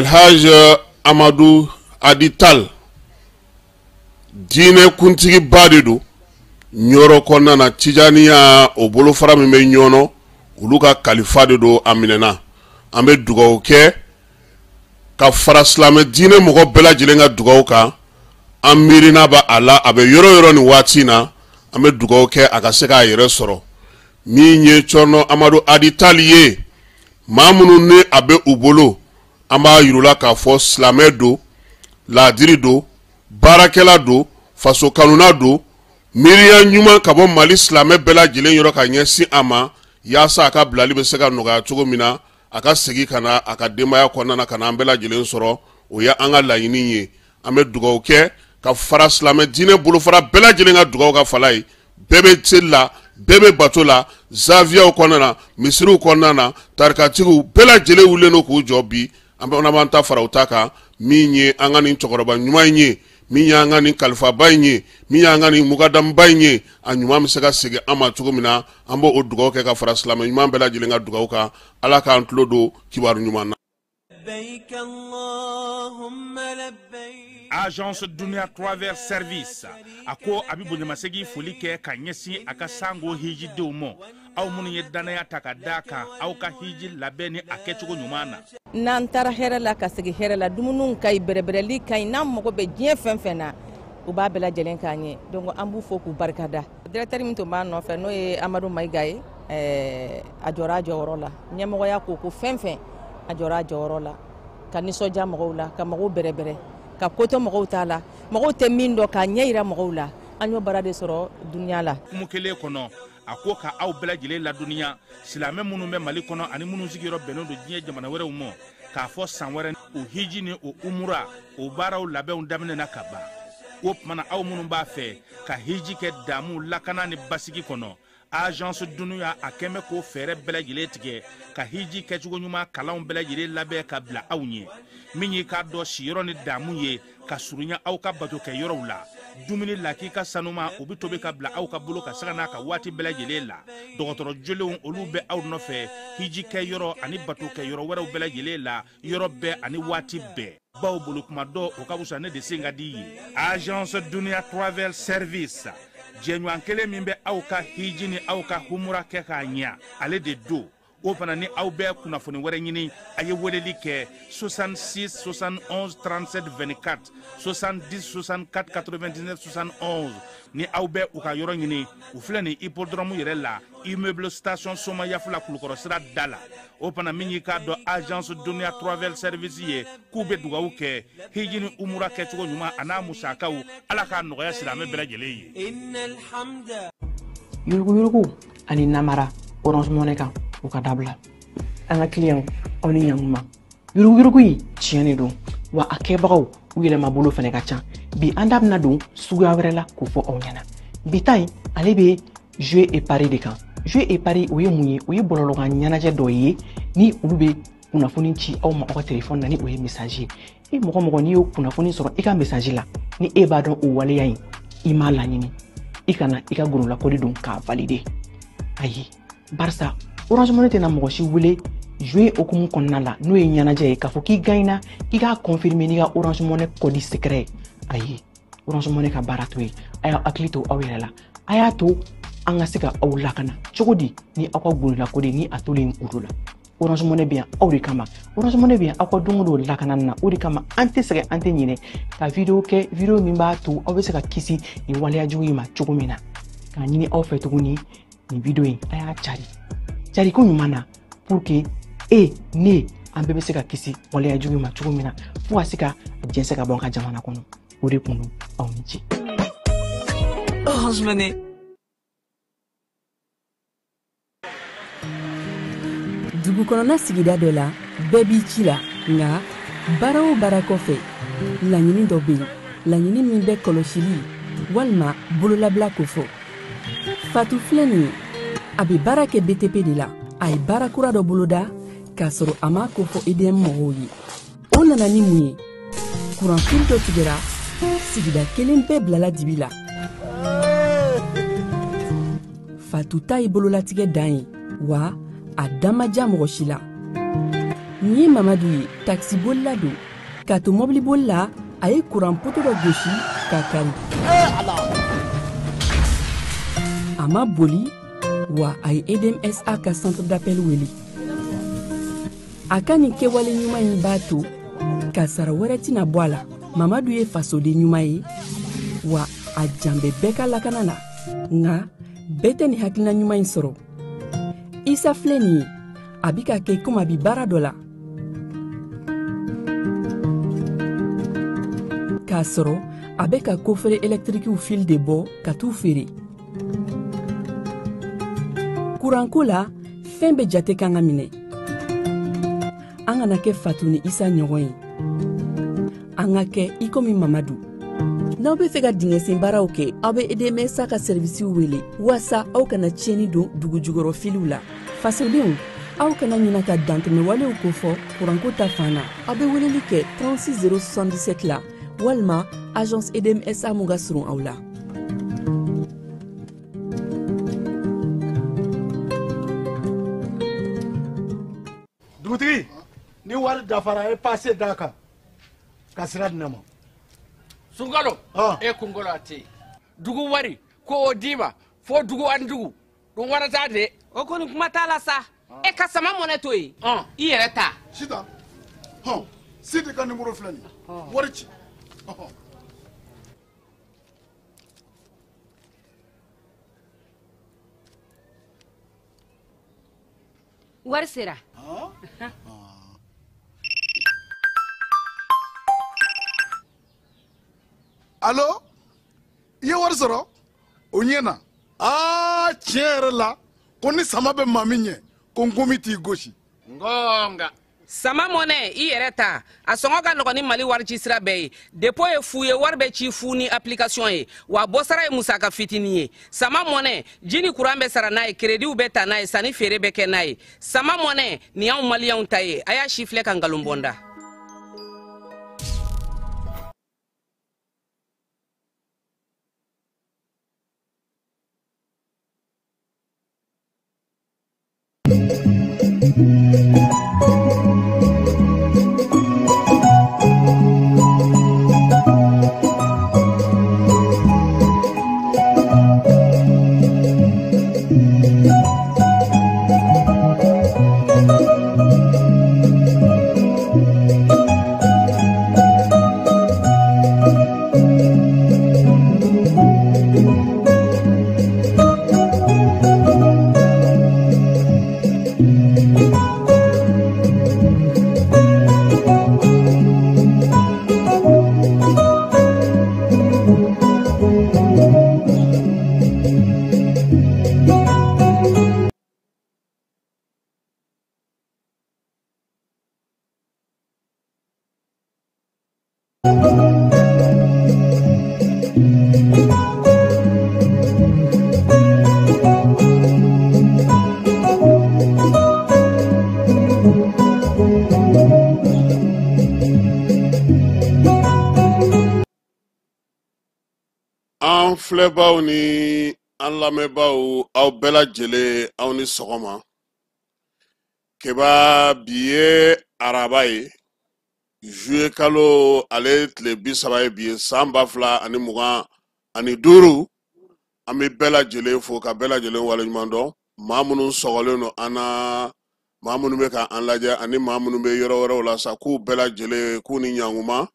El Haj Amadou Adital dine kuntigi badidu nyoro konna na tijaniya o bolo fara mi be nyono uluka kalifa de do aminena ambe dugaw ke ka fara islame dine mogo bela jilenga dugaw ka amirina ba ala abe yoro ni watina ambe dugaw ke akaseka yere soro mi nye chono Amadou Adital ye mamunu ne abe ubolo amba yurula ka fo islame do ladiri do barakela do faso kanuna do miriya nyuma ka bo mali islame bela jilen yoro ka nyesi ama yasa aka blali be seka noga cogo mina aka segi kana aka demaya konna kana bela jilen soro o ya anga layini ye ame dugaw ke ka fara islame dine bolo fara bela jilen ga dugaw ka falai bebe tilla bebe batola zavia konna misru konna tarkatigu bela jile wuleno ko jobi ambe onamanta fara utaka minye angani chokoroba nyuma nye minya angani kalfa baynye minya angani mugadam baynye anyuma misega sege ama tugumina ambo odugo ke ka fara islam nyuma bela jilenga dugo ka ala ka antlodo kibaru nyuma na labbaik allahumma labbaik. Agence Dunia Travers Service ako abibu nyamasegi folike ka nyesi aka sango hiji deumo au munu yedana ya takadaka au ka hiji labeni akechugo nyumana nan tara hera la ka segi hera la dumunun kay berebereli kay nam moko be dien fenfena u ba bela jelen kanye donc ambu foku barkada directeur minto man no fe no e Amadou Maïgaye ajora jorola nyamo ya ko fenfen ajora jorola kaniso jamo la ka mago berebere ka koto mogo tala mogo te mindo ka nyeira mogo la anyo barade soro dunya la kumukele kono ako ka aw bela jile la dunya silame munu be mali kono ani munu zigiro beno do diye jamana were umo ka fo sanwere o hiji ni o umura o baraw labe on damne na kaba o mana aw munu ba fe ka hiji ke damu lakana ni basigi kono Agence Dunia akeme ko fere bela jile tige ka hiji ke jugo nyuma kalaw bela jile labe ka bla awnye minyi ka do shiro ni damu ye ka surunya aw ka bato ke yoro la dumuni laki ka sanuma obi tobe ka bla aw ka bolo ka sagana ka wati bela jile la dogotoro jolewon olu be aw no fe hiji ke yoro ani bato ke yoro wera bela jile la yoro be ani wati be baw bolo kuma do o ka busa ne de singa di Agence Dunia Travel Service jenyo ankele mimbe aw ka hiji ni aw ka humura ke ka nya ale de do o fana ni aw bɛɛ kunnafoni wɛrɛ ɲini a ye weleli kɛ 66 71 37 24 70 64 99 71 ni aw bɛɛ u ka yɔrɔ ɲini u filɛ ni hippodrome yɛrɛ la immeuble station soma yafula kulukɔrɔ sira da la o fana min y'i k'a dɔn Agence Dunia Travel Service ye k'u bɛ dugawu kɛ hiji ni umura kɛcogo ɲuman a n'a musakaw ala k'a nɔgɔya silamɛ bɛɛ lajɛlen ye. Yurugu ani namara Orange Money kan o ka dabla an ka client aw ni ɲanguma yurugu yi tiɲɛ don wa a kɛbagaw u yɛlɛma bolo fɛnɛ ka ca bi an da bɛna don suguya wɛrɛ la k'o fɔ aw ɲɛna bi ta in ale bɛ jeu et pari de kan jeu et pari o ye mun ye o ye bɔlɔlɔkan ɲɛnajɛ dɔ ye ni olu bɛ kunnafoni ci aw ma aw ka téléphone na ni o ye message ye e mɔgɔ mɔgɔ n'i y'o kunnafoni sɔrɔ i ka message la ni e b'a dɔn o waleya in i m'a laɲini i kana i ka gorolakɔli don k'a valider ayi barisa Orange Money tɛna mɔgɔ si wele jouer okumu kɔnɔna la n'o ye ɲɛnajɛ ye k'a fɔ k'i gagnera k'i k'a confirmer n'i ka Orange Money code secret ayi Orange Money ka baara to ye a y'a hakili to aw yɛrɛ la a y'a to an ka se ka aw lakana cogo di ni aw ka gorolakɔli ni a tolen kuru la Orange Money bɛ yan aw de kama Orange Money bɛ yan aw ka don o don lakanani na o de kama an tɛ sɛgɛn an tɛ ɲinɛ ka video kɛ video min b'a to aw bɛ se ka kisi nin waleyajugu in ma cogo min na k'a ɲini aw fɛ tuguni nin video in a y'a cari ko ɲuman na pour que e ne an bɛɛ bɛ se ka kisi waleya jugu ma cogo min na fo ka se ka jɛnsɛ ka bɔ an ka jamana kɔnɔ o de kun don aw ni ce. Orange Money. Dugu kɔnɔna sigida dɔ la bɛɛ b'i ci la nka baara o baara kɔfɛ laɲini dɔ bɛ yen laɲini min bɛ kɔlɔsili walima bololabila ko fɔ. Fatu filɛ nin ye a bɛ baara kɛ BTP de la a ye baara kura dɔ boloda k'a sɔrɔ a ma ko fɔ EDM mɔgɔw ye. O nana ni mun ye kuranfili dɔ tigɛra sigida kelen bɛɛ bilala dibi la. Fatu ta ye bololatigɛ dan ye wa a dan ma diya mɔgɔ si la. Nin ye Mamadu ye taxibolila don k'a to mɔbiliboli la a ye kuran poto dɔ gosi k'a kari. A ma boli wa a ye EDMSA ka centre d'appel wele. A ka nin kɛwale ɲuman in b'a to ka sara wɛrɛ tɛna bɔ a la. Mamadu ye fasoden ɲuman ye wa a jan bɛ bɛɛ ka lakana na nka bɛɛ tɛ nin hakilina ɲuman in sɔrɔ. Isa filɛ nin ye a bi ka kɛ komi a bi baara dɔ la k'a sɔrɔ a bɛ ka kofere électrique fil de bɔ ka t'u feere. Kuranko la fɛn bɛ jate kan ka minɛ. An kana kɛ Fatu ni Isa ɲɔgɔn ye. An ka kɛ i komi Mamadu. N'aw bɛ fɛ ka dingɛsen baaraw kɛ aw bɛ EDMSA ka service wele walasa aw kana tiɲɛni don dugu jukɔrɔ filiw la. Fasodenw aw kana ɲina ka dantɛmɛwalew ko fɔ kuranko ta fan na aw bɛ weleli kɛ 36077 la walima agence EDMSA mun ka surun aw la. Dugutigi ni wari dafara e passé d'a kan ka sira di ne ma. Sunkalo e kunkolo ate dugu wari ko o dima fo dugu an dugu dun warata de O kɔni kuma t'a la sa. E ka sama mɔnɛ to yen. I yɛrɛ ta. Sita Sidi ka numéro filɛ nin wari ci. Wari sera. Allo i ye wari sɔrɔ o ɲɛna tiɲɛ yɛrɛ la ko ni sama bɛ maa min ɲɛ ko n komi t'i gosi. ngonga Sama mɔnɛ i yɛrɛ ta a sɔngɔ ka nɔgɔn ni Mali wari ci sira bɛɛ ye. Dépôt ye fu ye wari bɛ ci fu ni application ye wa bɔsara ye musaka fitinin ye. Sama mɔnɛ ji ni kuran bɛ sara n'a ye crédit bɛ ta n'a ye sanni feere bɛ kɛ n'a ye. Sama mɔnɛ nin y'anw maliyɛnw ta ye a y'a si filɛ ka nkalon bɔnda. An filɛbaw ni an lamɛnbaw aw bɛɛ lajɛlen aw ni sɔgɔma. Keba bi ye araba ye juillet kalo ale tile 30 ye bi ye san 2025 an bɛ bɛɛ lajɛlen fo ka bɛɛ lajɛlen waleɲuman dɔn maa minnu sɔgɔlen don an na maa minnu bɛ ka an lajɛ ani maa minnu bɛ yɔrɔ wɛrɛw la sa k'u bɛɛ lajɛlen k'u ni ɲankuma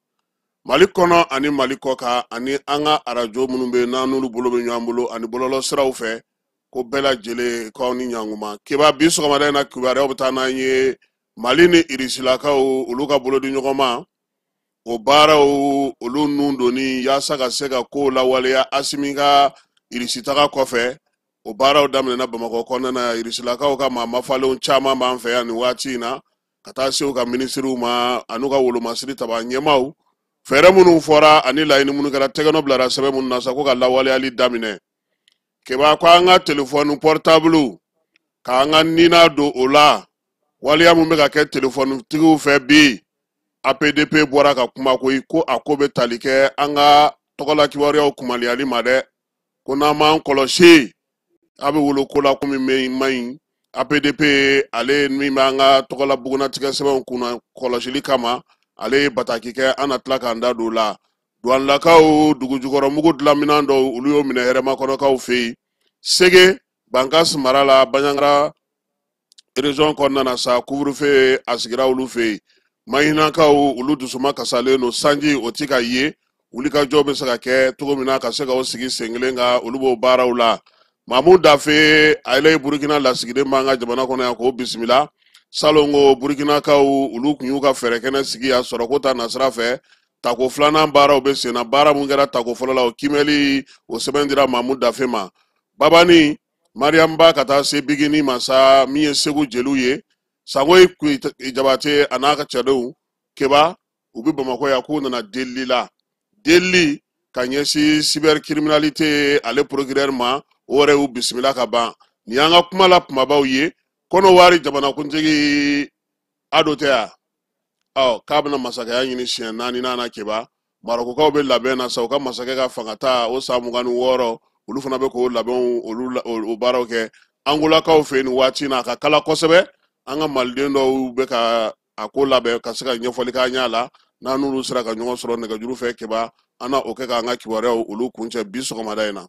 Mali kɔnɔ ani Mali kɔ kan ani an ka arajo minnu bɛ n'an n'olu bolo bɛ ɲɔgɔn bolo ani bɔlɔlɔ siraw fɛ ko bɛɛ lajɛlen k'aw ni ɲankuma. Keba bi sɔgɔmada in na kibaruyaw bɛ taa n'an ye Mali ni irisilakaw olu ka bolo di ɲɔgɔn ma o baaraw olu nun doni yaasa ka se ka ko lawaleya Asimi ka irisitaga kɔfɛ o baaraw daminɛna Bamakɔ kɔnɔna na irisilakaw ka maa mafalenw caman b'an fɛ yan nin waati in na ka taa se u ka minisiriw ma an'u ka wolomasiri taba ɲɛmaw fɛɛrɛ minnu fɔra ani laɲini minnu kɛra tɛgɛnɔ bilara sɛbɛn minnu na sa ko ka lawaleyali daminɛ keba ko an ka telefɔni portable k'an ka nina don o la waliya mun bɛ ka kɛ telefɔni tigiw fɛ bi APDP bɔra ka kuma ko a ko bɛ tali kɛ an ka tɔgɔla kibaruyaw kumaliyali ma dɛ ko n'an m'an kɔlɔsi a bɛ wolo ko la ko min man ɲi APDP ale min b'an ka tɔgɔla bugunatigɛ sɛbɛnw kunna kɔlɔsili kama ale ye bataki kɛ an na tila k'an da don o la douanelakaw dugujukɔrɔmugu dilanminan dɔw olu y'o minɛ hɛrɛmakɔnɔkaw fɛ yen Sege Bankas mara la Banyangra région kɔnɔna na sa couvre-feu a sigira olu fɛ yen Mahinakaw olu dusuma kasalen no sanji o ti ka ye wulikajɔ bɛ se ka kɛ cogo min na ka se ka o sigi sen kelen kan olu b'o baaraw la Mamu Dafe ale Burkina lasigiden b'an ka jamana kɔnɔ yan k'o bisimila salongo Burkinakaw olu kun y'u ka fɛɛrɛ kɛnɛ sigi ya sɔrɔ ko ta nasira fɛ tako filanan baaraw bɛ sen na baara mun kɛra tako fɔlɔ la o kimɛli o sɛbɛn dira Mamu Dafe ma Babani Mariamba ka taa se Bigini ma sa min ye Segu jeliw ye Sangoyi Jabate a n'a ka cɛdenw Keba u bɛ Bamakɔ yan k'u nana delili la delili ka ɲɛsin cybercriminalité ale procureur ma o yɛrɛ y'u bisimila ka ban ni y'an ka kuma la kumabaw ye Kɔnɔwari jamanakuntigi Ado tɛ ya k'a bɛna masakɛya ɲini siɲɛ 4 na Keba Marokokaw bɛ labɛn na sa u ka masakɛ ka fanga ta o san 26 olu fana bɛ k'o labɛnw o baaraw kɛ Angolakaw fɛ nin waati na a ka kala kosɛbɛ an ka maliden dɔw bɛ ka a ko labɛn ka se ka ɲɛfɔli k'a ɲɛ la n'an n'olu sera ka ɲɔgɔn sɔrɔ nɛgɛjuru fɛ Keba an na o kɛ k'an ka kibaruyaw olu kuncɛ bi sɔgɔmada in na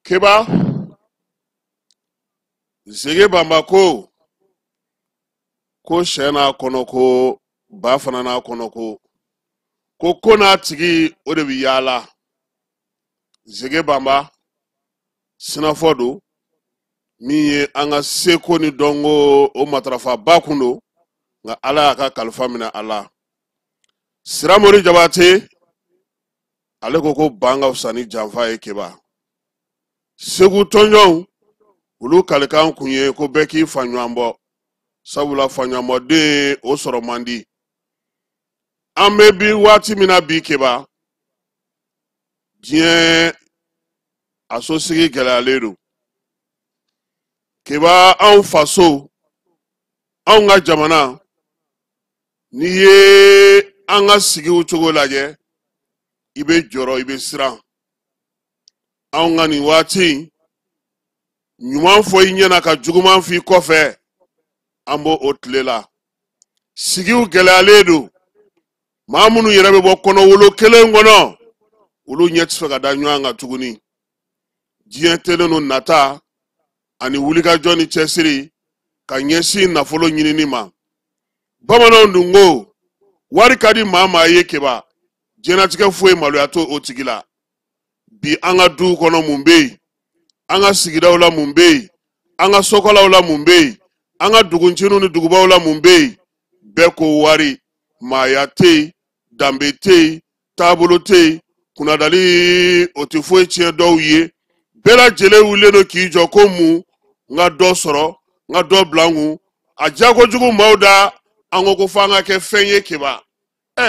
Keba Zege Bamba ko sɛ n'a kɔnɔ ko ba fana n'a kɔnɔ ko n'a tigi o de bɛ yaala Zege Bamba sinafɔ don min ye an ka seko ni dɔnko o matarafa ba kun don nka Ala y'a ka kalifa minɛ a la Siramori Jabate ale ko ban ka fisa ni janfa ye Keba Segu tɔnjɔnw olu kalikan kun ye ko bɛɛ k'i fa ɲɔgɔn bɔ sabula faɲɔgɔnbɔden o sɔrɔ man di an bɛ bi waati min na bi Keba diɲɛ a so sigi gɛlɛyalen don Keba anw faso anw ka jamana n'i ye an ka sigiw cogo lajɛ i bɛ jɔrɔ i bɛ siran anw ka nin waati ɲuman fɔ i ɲɛna ka juguman f'i kɔfɛ an b'o o tile la sigiw gɛlɛyalen don maa minnu yɛrɛ bɛ bɔ kɔnɔwolo kelen kɔnɔ olu ɲɛ tɛ fɛ ka da ɲɔgɔn kan tuguni diɲɛ telen no nata ani wulikajɔ ni cɛsiri ka ɲɛsin nafolo ɲinini ma bamananw dun ko wari ka di maa maa ye Keba diɲɛlatigɛ foyi maloya to o tigi la bi an ka duw kɔnɔ mun bɛ yen an ka sigidaw la mun bɛ yen an ka sokɔlaw la mun bɛ yen an ka duguncininw ni dugubaw la mun bɛ yen bɛɛ ko wari maaya tɛ yen danbe tɛ yen taabolo tɛ yen kunnadali o tɛ foyi tiɲɛ dɔw ye bɛɛ lajɛlen wulilen don k'i jɔ ko mun n ka dɔ sɔrɔ n ka dɔ bila n kun a diyakojugu maaw da an ko fɔ an ka kɛ fɛn ye Keba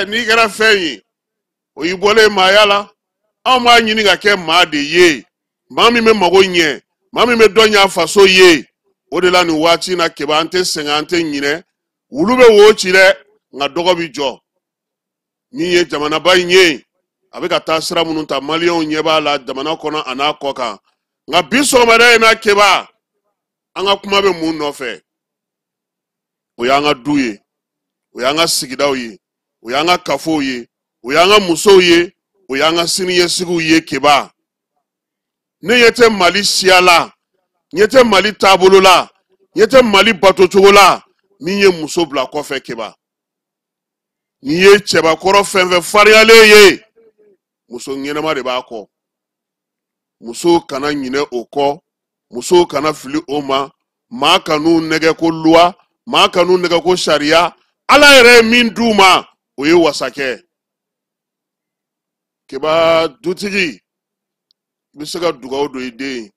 n'i kɛra fɛn ye o y'i bɔlen maaya la anw b'a ɲini ka kɛ maa de ye maa min bɛ mago ɲɛ maa min bɛ dɔ ɲɛ a faso ye o de la nin waati in na Keba an tɛ sɛgɛn an tɛ ɲinɛ wulu bɛ wo ci dɛ nka dɔgɔ bi jɔ min ye jamanaba in ye a bɛ ka taa sira minnu ta maliyɛnw ɲɛ b'a la jamana kɔnɔ a n'a kɔ kan nka bi sɔgɔmada in na Keba an ka kuma bɛ mun nɔfɛ o y'an ka du ye o y'an ka sigidaw ye o y'an ka kafow ye o y'an ka musow ye o y'an ka siniɲɛsigiw ye Keba ne yete Mali siala yete Mali taabolo la yete Mali bato cogo la min ye muso bila kɔfɛ keba ni ye cɛbakɔrɔ fɛn fɛn fariyalen ye muso ɲɛnama de b'a kɔ muso kana ɲinɛ o kɔ muso kana fili o ma maa kanu nɛgɛ ko loi maa kanu nɛgɛ ko sariya ala yɛrɛ ye min d'u ma o ye wasakɛ keba dutigi bɛ se ka dugawu don i den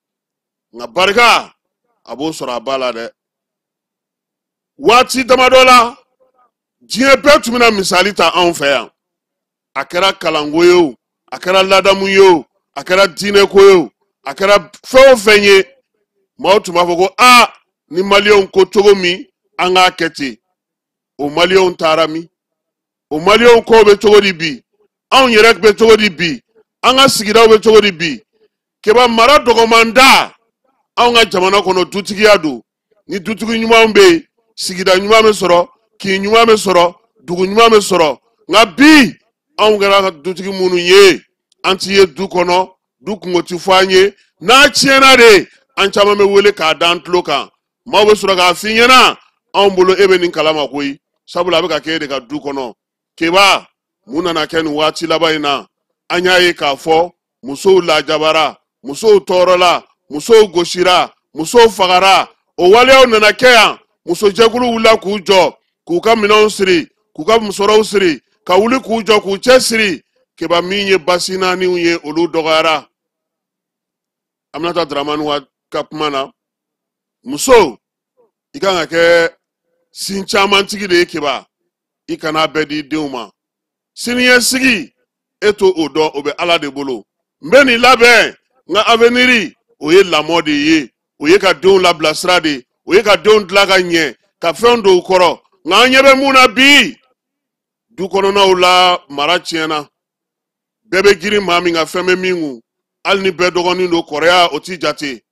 nka barika a b'o sɔrɔ a ba la dɛ waati damadɔ la diɲɛ bɛɛ tun bɛna misali ta anw fɛ yan a kɛra kalanko ye o a kɛra ladamu ye o a kɛra diinɛko ye o a kɛra fɛn o fɛn ye maaw tun b'a fɔ ko a ni maliyɛnw ko cogo min an k'a kɛ ten o maliyɛnw taara min o maliyɛnw kow bɛ cogo di bi anw yɛrɛ bɛ cogo di bi an ka sigidaw bɛ cogo di bi keba mara dɔgɔman da anw ka jamana kɔnɔ dutigiya don ni dutigi ɲumanw bɛ yen sigida ɲuman bɛ sɔrɔ kin ɲuman bɛ sɔrɔ dugu ɲuman bɛ sɔrɔ nka bi anw kɛra dutigi minnu ye an ti ye du kɔnɔ du kungo ti fɔ an ye n'a tiɲɛna de an caman bɛ wele k'a da an tulo kan maaw bɛ sɔrɔ k'a f'i ɲɛna anw bolo e bɛ nin kalama koyi sabula a bɛ ka kɛ e de ka du kɔnɔ keba mun nana kɛ nin waati laban in na an y'a ye k'a fɔ musow lajabara musow tɔɔrɔla musow gosira musow fagara o waleyaw nana kɛ yan musojɛkulu wulila k'u jɔ k'u ka minɛnw siri k'u ka musɔrɔw siri ka wuli k'u jɔ k'u cɛ siri keba min ye basi naaniw ye olu dɔgɔyara Aminata Dramani ka kuma na muso i kan ka kɛ sin caman tigi de ye keba i kana bɛɛ di denw ma siniɲɛsigi e to o dɔn o bɛ ala de bolo n bɛ nin labɛn n ka avenir o ye lamɔ de ye o ye ka denw labilasira de o ye ka denw dilan ka ɲɛ ka fɛn dɔw kɔrɔ nka an ɲɛ bɛ mun na bi du kɔnɔnaw la mara tiɲɛna bɛɛ bɛ girin maa min ka fɛn bɛ min kun hali ni bɛɛ dɔgɔnin don kɔrɔya o ti jate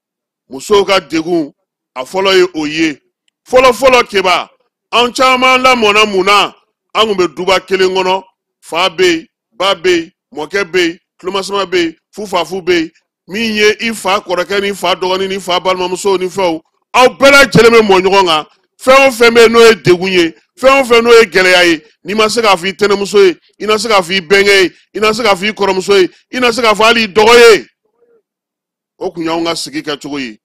musow ka degun a fɔlɔ ye o ye fɔlɔ keba an caman lamɔna mun na an kun bɛ duba kelen kɔnɔ fa bɛ yen ba bɛ yen mɔkɛ bɛ yen tulomasama bɛ yen fufafu bɛ yen min ye i fa kɔrɔkɛ ni fa dɔgɔnin ni fa balimamusow ni fɛnw aw bɛɛ lajɛlen bɛ mɔ ɲɔgɔn kan fɛn o fɛn bɛ yen n'o ye degun ye fɛn o fɛn n'o ye gɛlɛya ye n'i ma se k'a fɔ i tɛnɛmuso ye i na se k'a fɔ i bɛnkɛ ye i na se k'a fɔ i kɔrɔmuso ye i na se k'a fɔ hali i dɔgɔ ye o kun y'anw ka sigi kɛcogo ye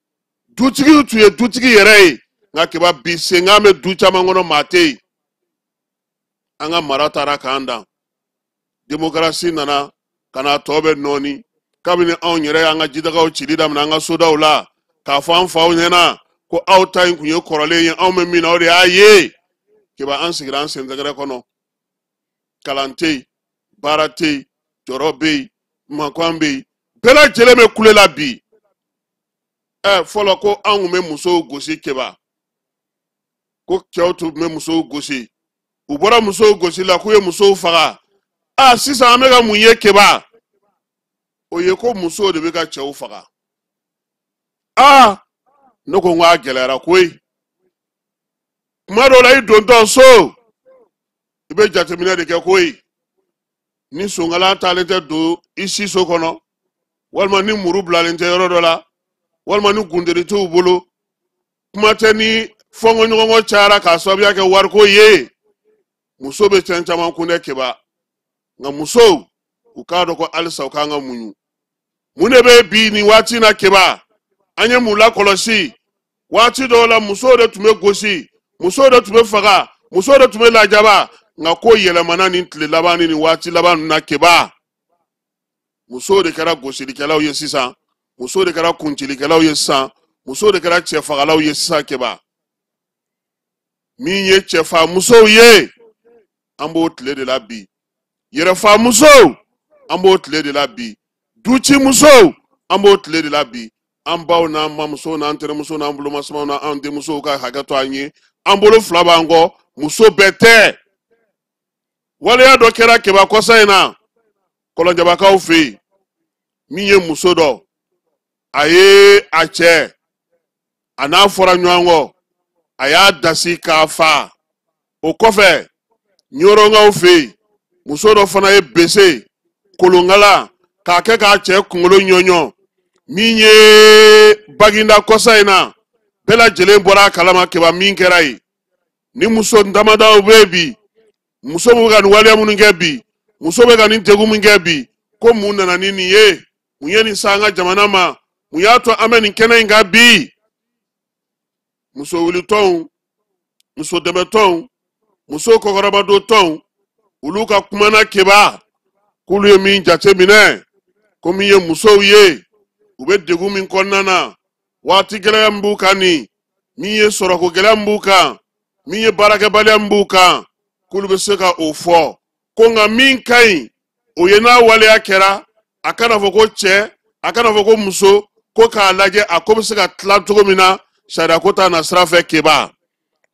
dutigiw tun ye dutigi yɛrɛ ye nka keba bi senkan bɛ du caman kɔnɔ maa tɛ yen an ka mara taara k'an dan démocratie nana ka na tɔ bɛ nɔɔni kabini anw yɛrɛ y'an ka jidagaw cili daminɛ an ka sodaw la k'a fɔ an faw ɲɛna ko aw ta in kun ye kɔrɔlen ye anw bɛ min na o de y'a ye keba an sigira an sentɛgɛrɛ kɔnɔ kalan tɛ yen baara tɛ yen jɔrɔ bɛ yen makwan bɛ yen bɛɛ lajɛlen bɛ kule la bi fɔlɔ ko an kun bɛ musow gosi keba ko cɛw tun bɛ musow gosi u bɔra musow gosi la k'u ye musow faga sisan an bɛ ka mun ye keba o ye ko musow de bɛ ka cɛw faga ne ko n k'a gɛlɛyara koyi kuma dɔw la i dontɔ so i bɛ jateminɛ de kɛ koyi ni songalan taalen tɛ don i si so kɔnɔ walima ni muru bilalen tɛ yɔrɔ dɔ la walima ni gunderi t'u bolo kuma tɛ ni fɔnkɔɲɔgɔnkɔ cayara k'a sababuya kɛ wariko ye muso bɛ cɛn caman kun dɛ keba nka musow u k'a dɔn ko halisa u k'an ka muɲu mun de bɛ bi nin waati in na keba an ye mun lakɔlɔsi waati dɔw la musow de tun bɛ gosi musow de tun bɛ faga musow de tun bɛ lajaba nka ko yɛlɛmana nin tile laban ni nin waati laban ninnu na keba musow de kɛra gosilikɛlaw ye sisan musow de kɛra kuncilikɛlaw ye sisan musow de kɛra cɛfagalaw ye sisan keba min ye cɛfa musow ye an b'o tile de la bi yɛrɛfa musow an b'o tile de la bi duci musow an b'o tile de la bi an baw n'an mamusow n'an terimusow n'an bolomasamaw n'an denmusow ka hakɛ to an ye an bolo fila b'an kɔ muso bɛɛ tɛ waleya dɔ kɛra keba kɔsa in na kɔlɔnjabakaw fɛ yen min ye muso dɔ a ye a cɛ a n'a fɔra ɲɔgɔn kɔ a y'a dasi k'a fa o kɔfɛ ɲɔrɔnkaw fɛ yen muso dɔ fana ye bese kolonkala k'a kɛ k'a cɛ kunkolo ɲɔɲɔ min ye baginda kɔsa in na bɛɛ lajɛlen bɔra kalama keba min kɛra ye ni muso damadaw bɛ bi muso bɛ ka nin waleya minnu kɛ bi muso bɛ ka nin degun min kɛ bi ko mun nana ni nin ye mun ye nin sa an ka jamana ma mun y'a to an bɛ nin kɛnɛ in kan bi muso wulitɔnw muso dɛmɛtɔnw muso kɔkɔrɔbadotɔnw olu ka kumana keba k'olu ye min jate minɛ ko min ye musow ye u bɛ degun min kɔnɔna na waati gɛlɛya min b'u kan nin min ye sɔrɔko gɛlɛya min b'u kan min ye baarakɛbaliya min b'u kan k'olu bɛ se ka o fɔ ko nka min ka ɲi o ye n'a waleya kɛra a kana fɔ ko cɛ a kana fɔ ko muso ko k'a lajɛ a ko bɛ se ka tila cogo min na sariya ko t'a na sira fɛ keba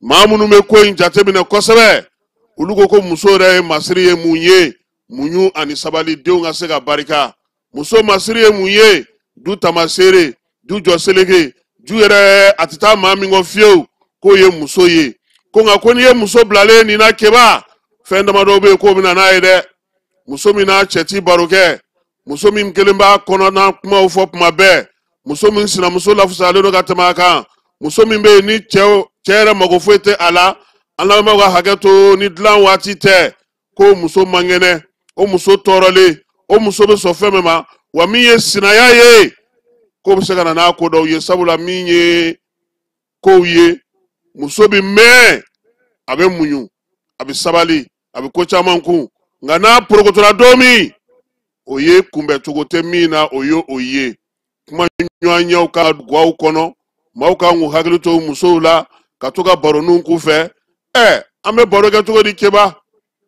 maa minnu bɛ ko in jateminɛ kosɛbɛ olu ko ko muso yɛrɛ ye masiri ye mun ye muɲu ani sabali denw ka se ka barika muso masiri ye mun ye du tamaseere du jɔseleke du yɛrɛ a tɛ taa maa min kɔ fiyewu k'o ye muso ye ko nka ko n'i ye muso bilalen nin na keba fɛn damadɔ bɛ yen k'o bɛ na n'a ye dɛ muso min n'a cɛ ti baro kɛ muso min kelen b'a kɔnɔna kumaw fɔ tuma bɛɛ muso min sinamuso lafusalen don ka tɛmɛ a kan muso min bɛ yen ni cɛ yɛrɛ mago foyi tɛ a la an lamɛnbaaw ka hakɛ to ni dilan waati tɛ ko muso man kɛnɛ o muso tɔɔrɔlen o muso bɛ sɔn fɛn min ma wa min ye sinaya ye k'o bɛ se ka na n'a ko dɔw ye sabula min ye kow ye muso bɛ mɛn a bɛ muɲu a bɛ sabali a bɛ ko caman kun nka n'a porokotora don min o ye kunbɛcogo tɛ min na o ye o ye kuma ɲɔgɔnyew ka guwaw kɔnɔ maaw kan k'u hakili to musow la ka to ka baroninw k'u fɛ an bɛ baro kɛ cogo di keba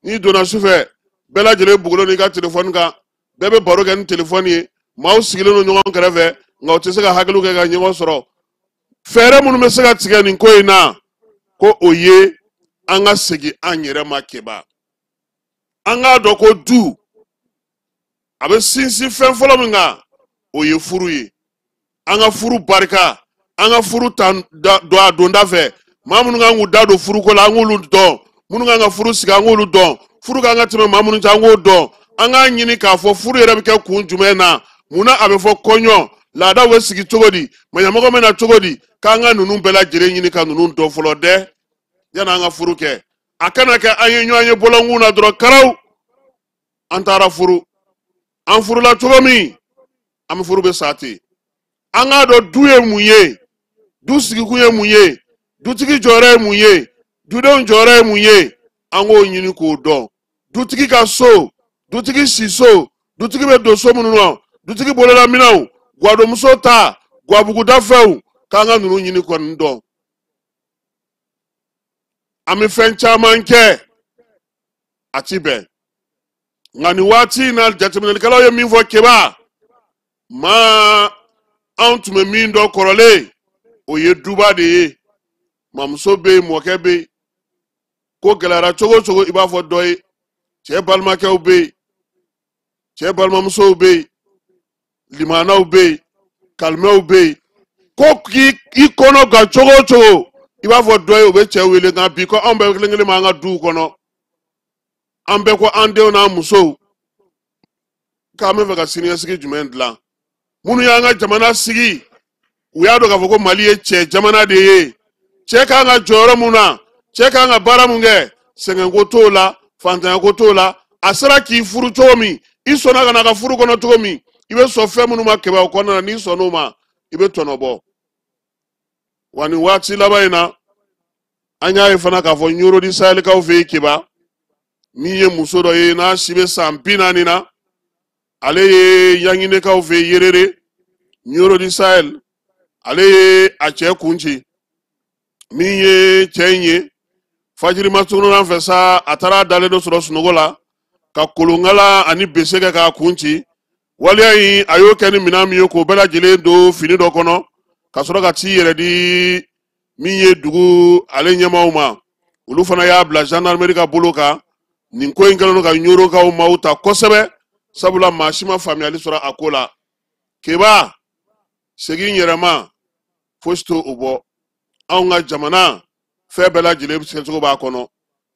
n'i donna sufɛ bɛɛ lajɛlen bugulen n'i ka telefɔni kan bɛɛ bɛ baro kɛ ni telefɔni ye maaw sigilen don ɲɔgɔn kɛrɛfɛ nka u tɛ se ka hakiliw kɛ ka ɲɔgɔn sɔrɔ fɛɛrɛ minnu bɛ se ka tigɛ nin ko in na ko o ye an ka segin an yɛrɛ ma keba an k'a dɔn ko du a bɛ sinsin fɛn fɔlɔ min kan o ye furu ye an ka furu barika an ka furu ta don a donda fɛ maa minnu kan k'u da don furuko la an k'olu dɔn minnu kan ka furu sigi an k'olu dɔn furu kan ka tɛmɛ maa minnu cɛ an k'o dɔn an k'a ɲini k'a fɔ furu yɛrɛ bɛ kɛ kun jumɛn na munna a bɛ fɔ kɔɲɔ laadaw bɛ sigi cogo di maɲamɔgɔ bɛ na cogo di k'an ka ninnu bɛɛ lajɛlen ɲini ka ninnu dɔn fɔlɔ dɛ yanni an ka furu kɛ a kana kɛ an ye ɲɔgɔn ye bɔlɔnkun na dɔrɔn karaw an taara furu an furula cogo min an bɛ furu bɛ sa ten an k'a dɔn du ye mun ye du sigikun ye mun ye dutigi jɔyɔrɔ ye mun ye dudenw jɔyɔrɔ ye mun ye an k'o ɲini k'o dɔn dutigi ka so dutigi si so dutigi bɛ don so minnu na dutigi bololaminɛw gwadomuso ta gwabugudafɛnw k'an ka ninnu ɲini kɔni dɔn an bɛ fɛn caman kɛ a ti bɛn nka nin waati in na jateminɛlikɛlaw ye min fɔ keba maa anw tun bɛ min dɔn kɔrɔlen o ye duba de ye mamuso bɛ yen mɔkɛ bɛ yen ko gɛlɛyara cogo o cogo i b'a fɔ dɔ ye cɛ balimakɛw bɛ yen cɛ balimamusow bɛ yen limanaw bɛ yen kalimɛw bɛ yen ko k'i kɔnɔ gan cogo o cogo i b'a fɔ dɔ ye o bɛ cɛ wele nka bi ko anw bɛɛ kelen kelen b'an ka duw kɔnɔ an bɛɛ ko an denw n'an musow k'an bɛ fɛ ka siniɲɛsigi jumɛn dilan minnu y'an ka jamana sigi u y'a dɔn k'a fɔ ko mali ye cɛ jamana de ye cɛ k'an ka jɔyɔrɔ mun na cɛ k'an ka baara mun kɛ sɛgɛnko t'o la fantanyako t'o la a sera k'i furu cogo min i sɔnna ka na ka furu kɔnɔ cogo min i bɛ sɔn fɛn minnu ma kɛmɛ o kɔnɔna na n'i sɔnn'o ma i bɛ tɔnɔ bɔ wa nin waati laban in na an y'a ye fana k'a fɔ ɲorodi sayɛlikaw fɛ yen keba min ye muso dɔ ye n'a si bɛ san 40 na ale ye yanginekaw fɛ yen yerere ɲorodi sayɛl ale ye a cɛ kun ci min ye cɛ in ye fajiri masurunan fɛ sa a taara dalen dɔ sɔrɔ sunɔgɔ la ka kolonkala ani bese kɛ k'a kun ci waliya in a y'o kɛ ni minɛn min ye k'o bɛɛ lajɛlen don fini dɔ kɔnɔ ka sɔrɔ ka t'i yɛrɛ di min ye dugu ale ɲɛmaaw ma olu fana y'a bila gendarmerie ka bolo kan nin ko in kɛlen don ka ɲorokaw maaw ta kosɛbɛ sabula maa si ma faamuyali sɔrɔ a ko la keba segin yɛrɛma fosi t'o bɔ anw ka jamana fɛn bɛɛ lajɛlen kɛcogo b'a kɔnɔ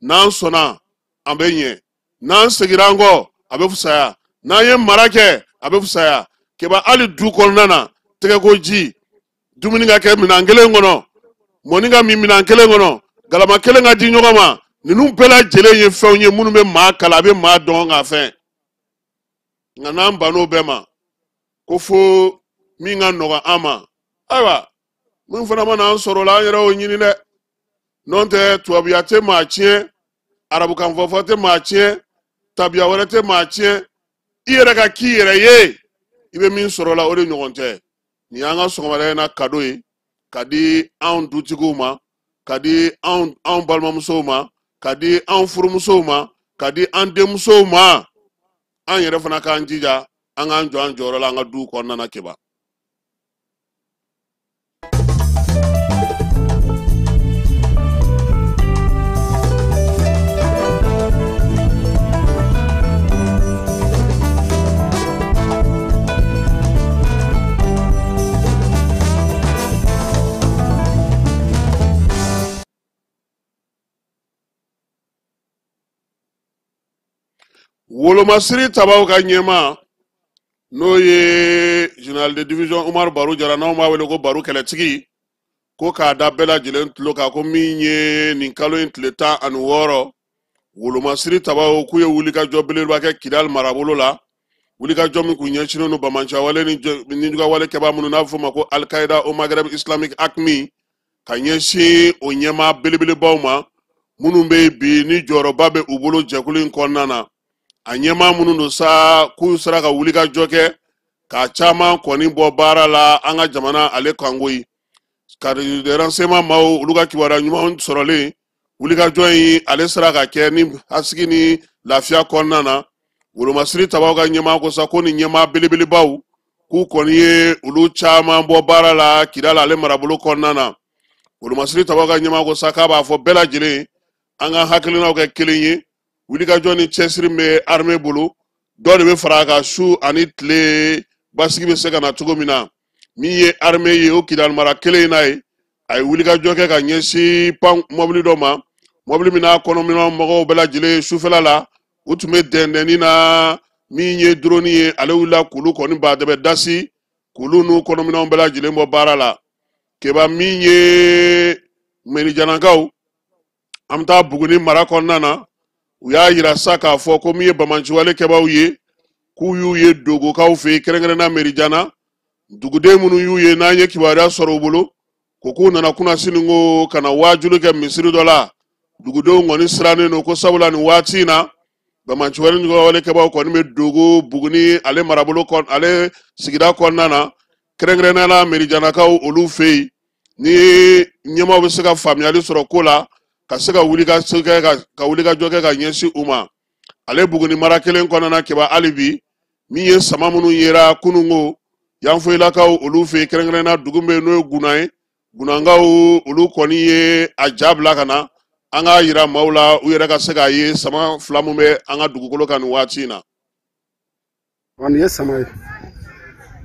n'an sɔnna an bɛ ɲɛ n'an segira an kɔ a bɛ fisaya n'an ye mara kɛ a bɛ fisaya keba hali du kɔnɔna na tege ko ji dumuni ka kɛ minan kelen kɔnɔ mɔni ka min minan kelen kɔnɔ galama kelen ka di ɲɔgɔn ma ninnu bɛɛ lajɛlen ye fɛnw ye minnu bɛ maa kala a bɛ maa dɔn ka fɛn nka n'an ban'o bɛɛ ma ko fo min ka nɔgɔ an ma ayiwa min fana mana an sɔrɔ la an yɛrɛ y'o ɲini dɛ n'o tɛ tubabuya tɛ maa tiɲɛ arabukan fɔfɔ tɛ maa tiɲɛ tabiya wɛrɛ tɛ maa tiɲɛ i yɛrɛ ka k'i yɛrɛ ye i bɛ min sɔrɔ la o de ɲɔgɔn tɛ nin y'an ka sɔgɔmada in na kado ye ka di anw dutigiw ma ka di anw balimamusow ma ka di anw furumusow ma ka di an denmusow ma an yɛrɛ fana k'an jija an k'an jɔ an jɔyɔrɔ la an ka duw kɔnɔna na keba Wolomasiri tabaw ka ɲɛma n'o ye général de division Umaru Baru Jara n'anw b'a wele ko Baru kɛlɛtigi ko k'a da bɛɛ lajɛlen tulo kan ko min ye nin kalo in tile 16 Wolomasiri tabaw k'u ye wulikajɔ belebeleba kɛ Kidali marabolo la wulikajɔ min kun ɲɛsinnen don bamanciya wale ni juguya wale kɛbaa minnu n'a bɛ fɔ ma ko Al-Qaida au Maghreb Islamic AQMI ka ɲɛsin o ɲɛmaa belebelebaw ma minnu bɛ bi ni jɔyɔrɔba bɛ u bolo jɛkulu in kɔnɔna na a ɲɛmaa minnu don sa k'u sera ka wulikajɔ kɛ k'a caman kɔni bɔ baara la an ka jamana ale kanko ye ka renseignement maaw olu ka kibaruya ɲumanw sɔrɔlen wulikajɔ in ale sera ka kɛ ni hasigi ni lafiya kɔnɔna na Wolomasiri tabaw ka ɲɛmaa ko sa ko ni ɲɛmaa belebelebaw k'u kɔni ye olu caman bɔ baara la Kidali ale marabolo kɔnɔna na Wolomasiri tabaw ka ɲɛmaa ko sa k'a b'a fɔ bɛɛ lajɛlen an ka hakilinaw kɛ kelen ye wulikajɔ ni cɛsiri bɛ armée bolo dɔ de bɛ fara a kan su ani tile basigi bɛ se ka na cogo min na min ye armée ye o Kidali mara kelen in na ye a ye wulikajɔ kɛ ka ɲɛsin pan mɔbili dɔ ma mɔbili min n'a kɔnɔminɛn mɔgɔw bɛɛ lajɛlen sufɛla la u tun bɛ dɛndɛnni na min ye drone ye ale wulila k'olu kɔni badɛbɛ dasi k'olu n'u kɔnɔminɛnw bɛɛ lajɛlen bɔ baara la keba min ye merijanakaw an bɛ taa Buguni mara kɔnɔna na u y'a yira sa k'a fɔ ko min ye bamanciwale kɛbaw ye k'u y'u ye dogokaw fɛ yen kɛrɛnkɛrɛnna merijana duguden minnu y'u ye n'an ye kibaruya sɔrɔ u bolo ko k'u nana kunnasini ko ka na waajuli kɛ misiri dɔ la dugudenw kɔni sirannen don ko sabula nin waati in na bamanciwale kɛbaw kɔni bɛ dogo Buguni ale marabolo ale sigida kɔnɔna na kɛrɛnkɛrɛnnenya la merijanakaw olu fɛ yen ni ɲɛmaw bɛ se ka faamuyali sɔrɔ ko la ka se ka wulikajɔ kɛ ka ɲɛsin u ma ale Buguni mara kelen kɔnɔna kɛba hali bi min ye sama minnu yera kununko yanfoyilakaw olu fɛ kɛrɛnkɛrɛnna dugu bɛ n'o ye Guna ye Gunankaw olu kɔni ye a ja bila ka na an ka yira maaw la u yɛrɛ ka se k'a ye sama fila min bɛ an ka dugukolo kan nin waati in na. Nin ye sama ye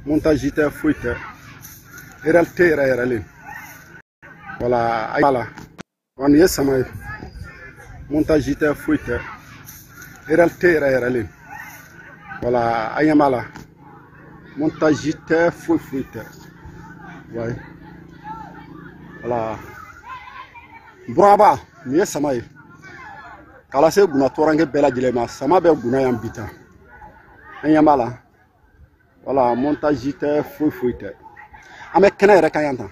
montage tɛ foyi tɛ réalité yɛrɛ yɛrɛlen voilà ala nin ye sama ye montage tɛ foyi tɛ réalité yɛrɛ yɛrɛlen voilà a ɲɛ b'a la montage tɛ foyi tɛ ouais voilà Buraba nin ye sama ye k'a lase Guna tɔrɔnkɛ bɛɛ lajɛlen ma sama bɛ Guna yan bi tan a ɲɛ b'a la voilà montage tɛ foyi tɛ an bɛ kɛnɛ yɛrɛ kan yan tan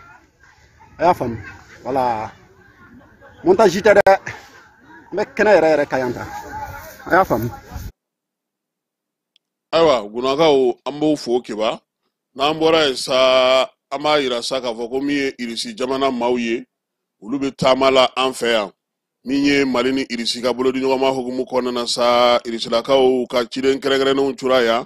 a y'a faamu voilà montage tɛ dɛ an bɛ kɛnɛ yɛrɛ kan yan tan a y'a faamu. Ayiwa Gunakaw an b'o fo keba n'an bɔra yen sa an b'a yira sa k'a fɔ ko min ye Irisi jamana maaw ye olu bɛ taama la an fɛ yan min ye Mali ni Irisi ka bolodiɲɔgɔnma hukumu kɔnɔna na sa Irisilakaw ka ciden kɛrɛnkɛrɛnnenw cura yan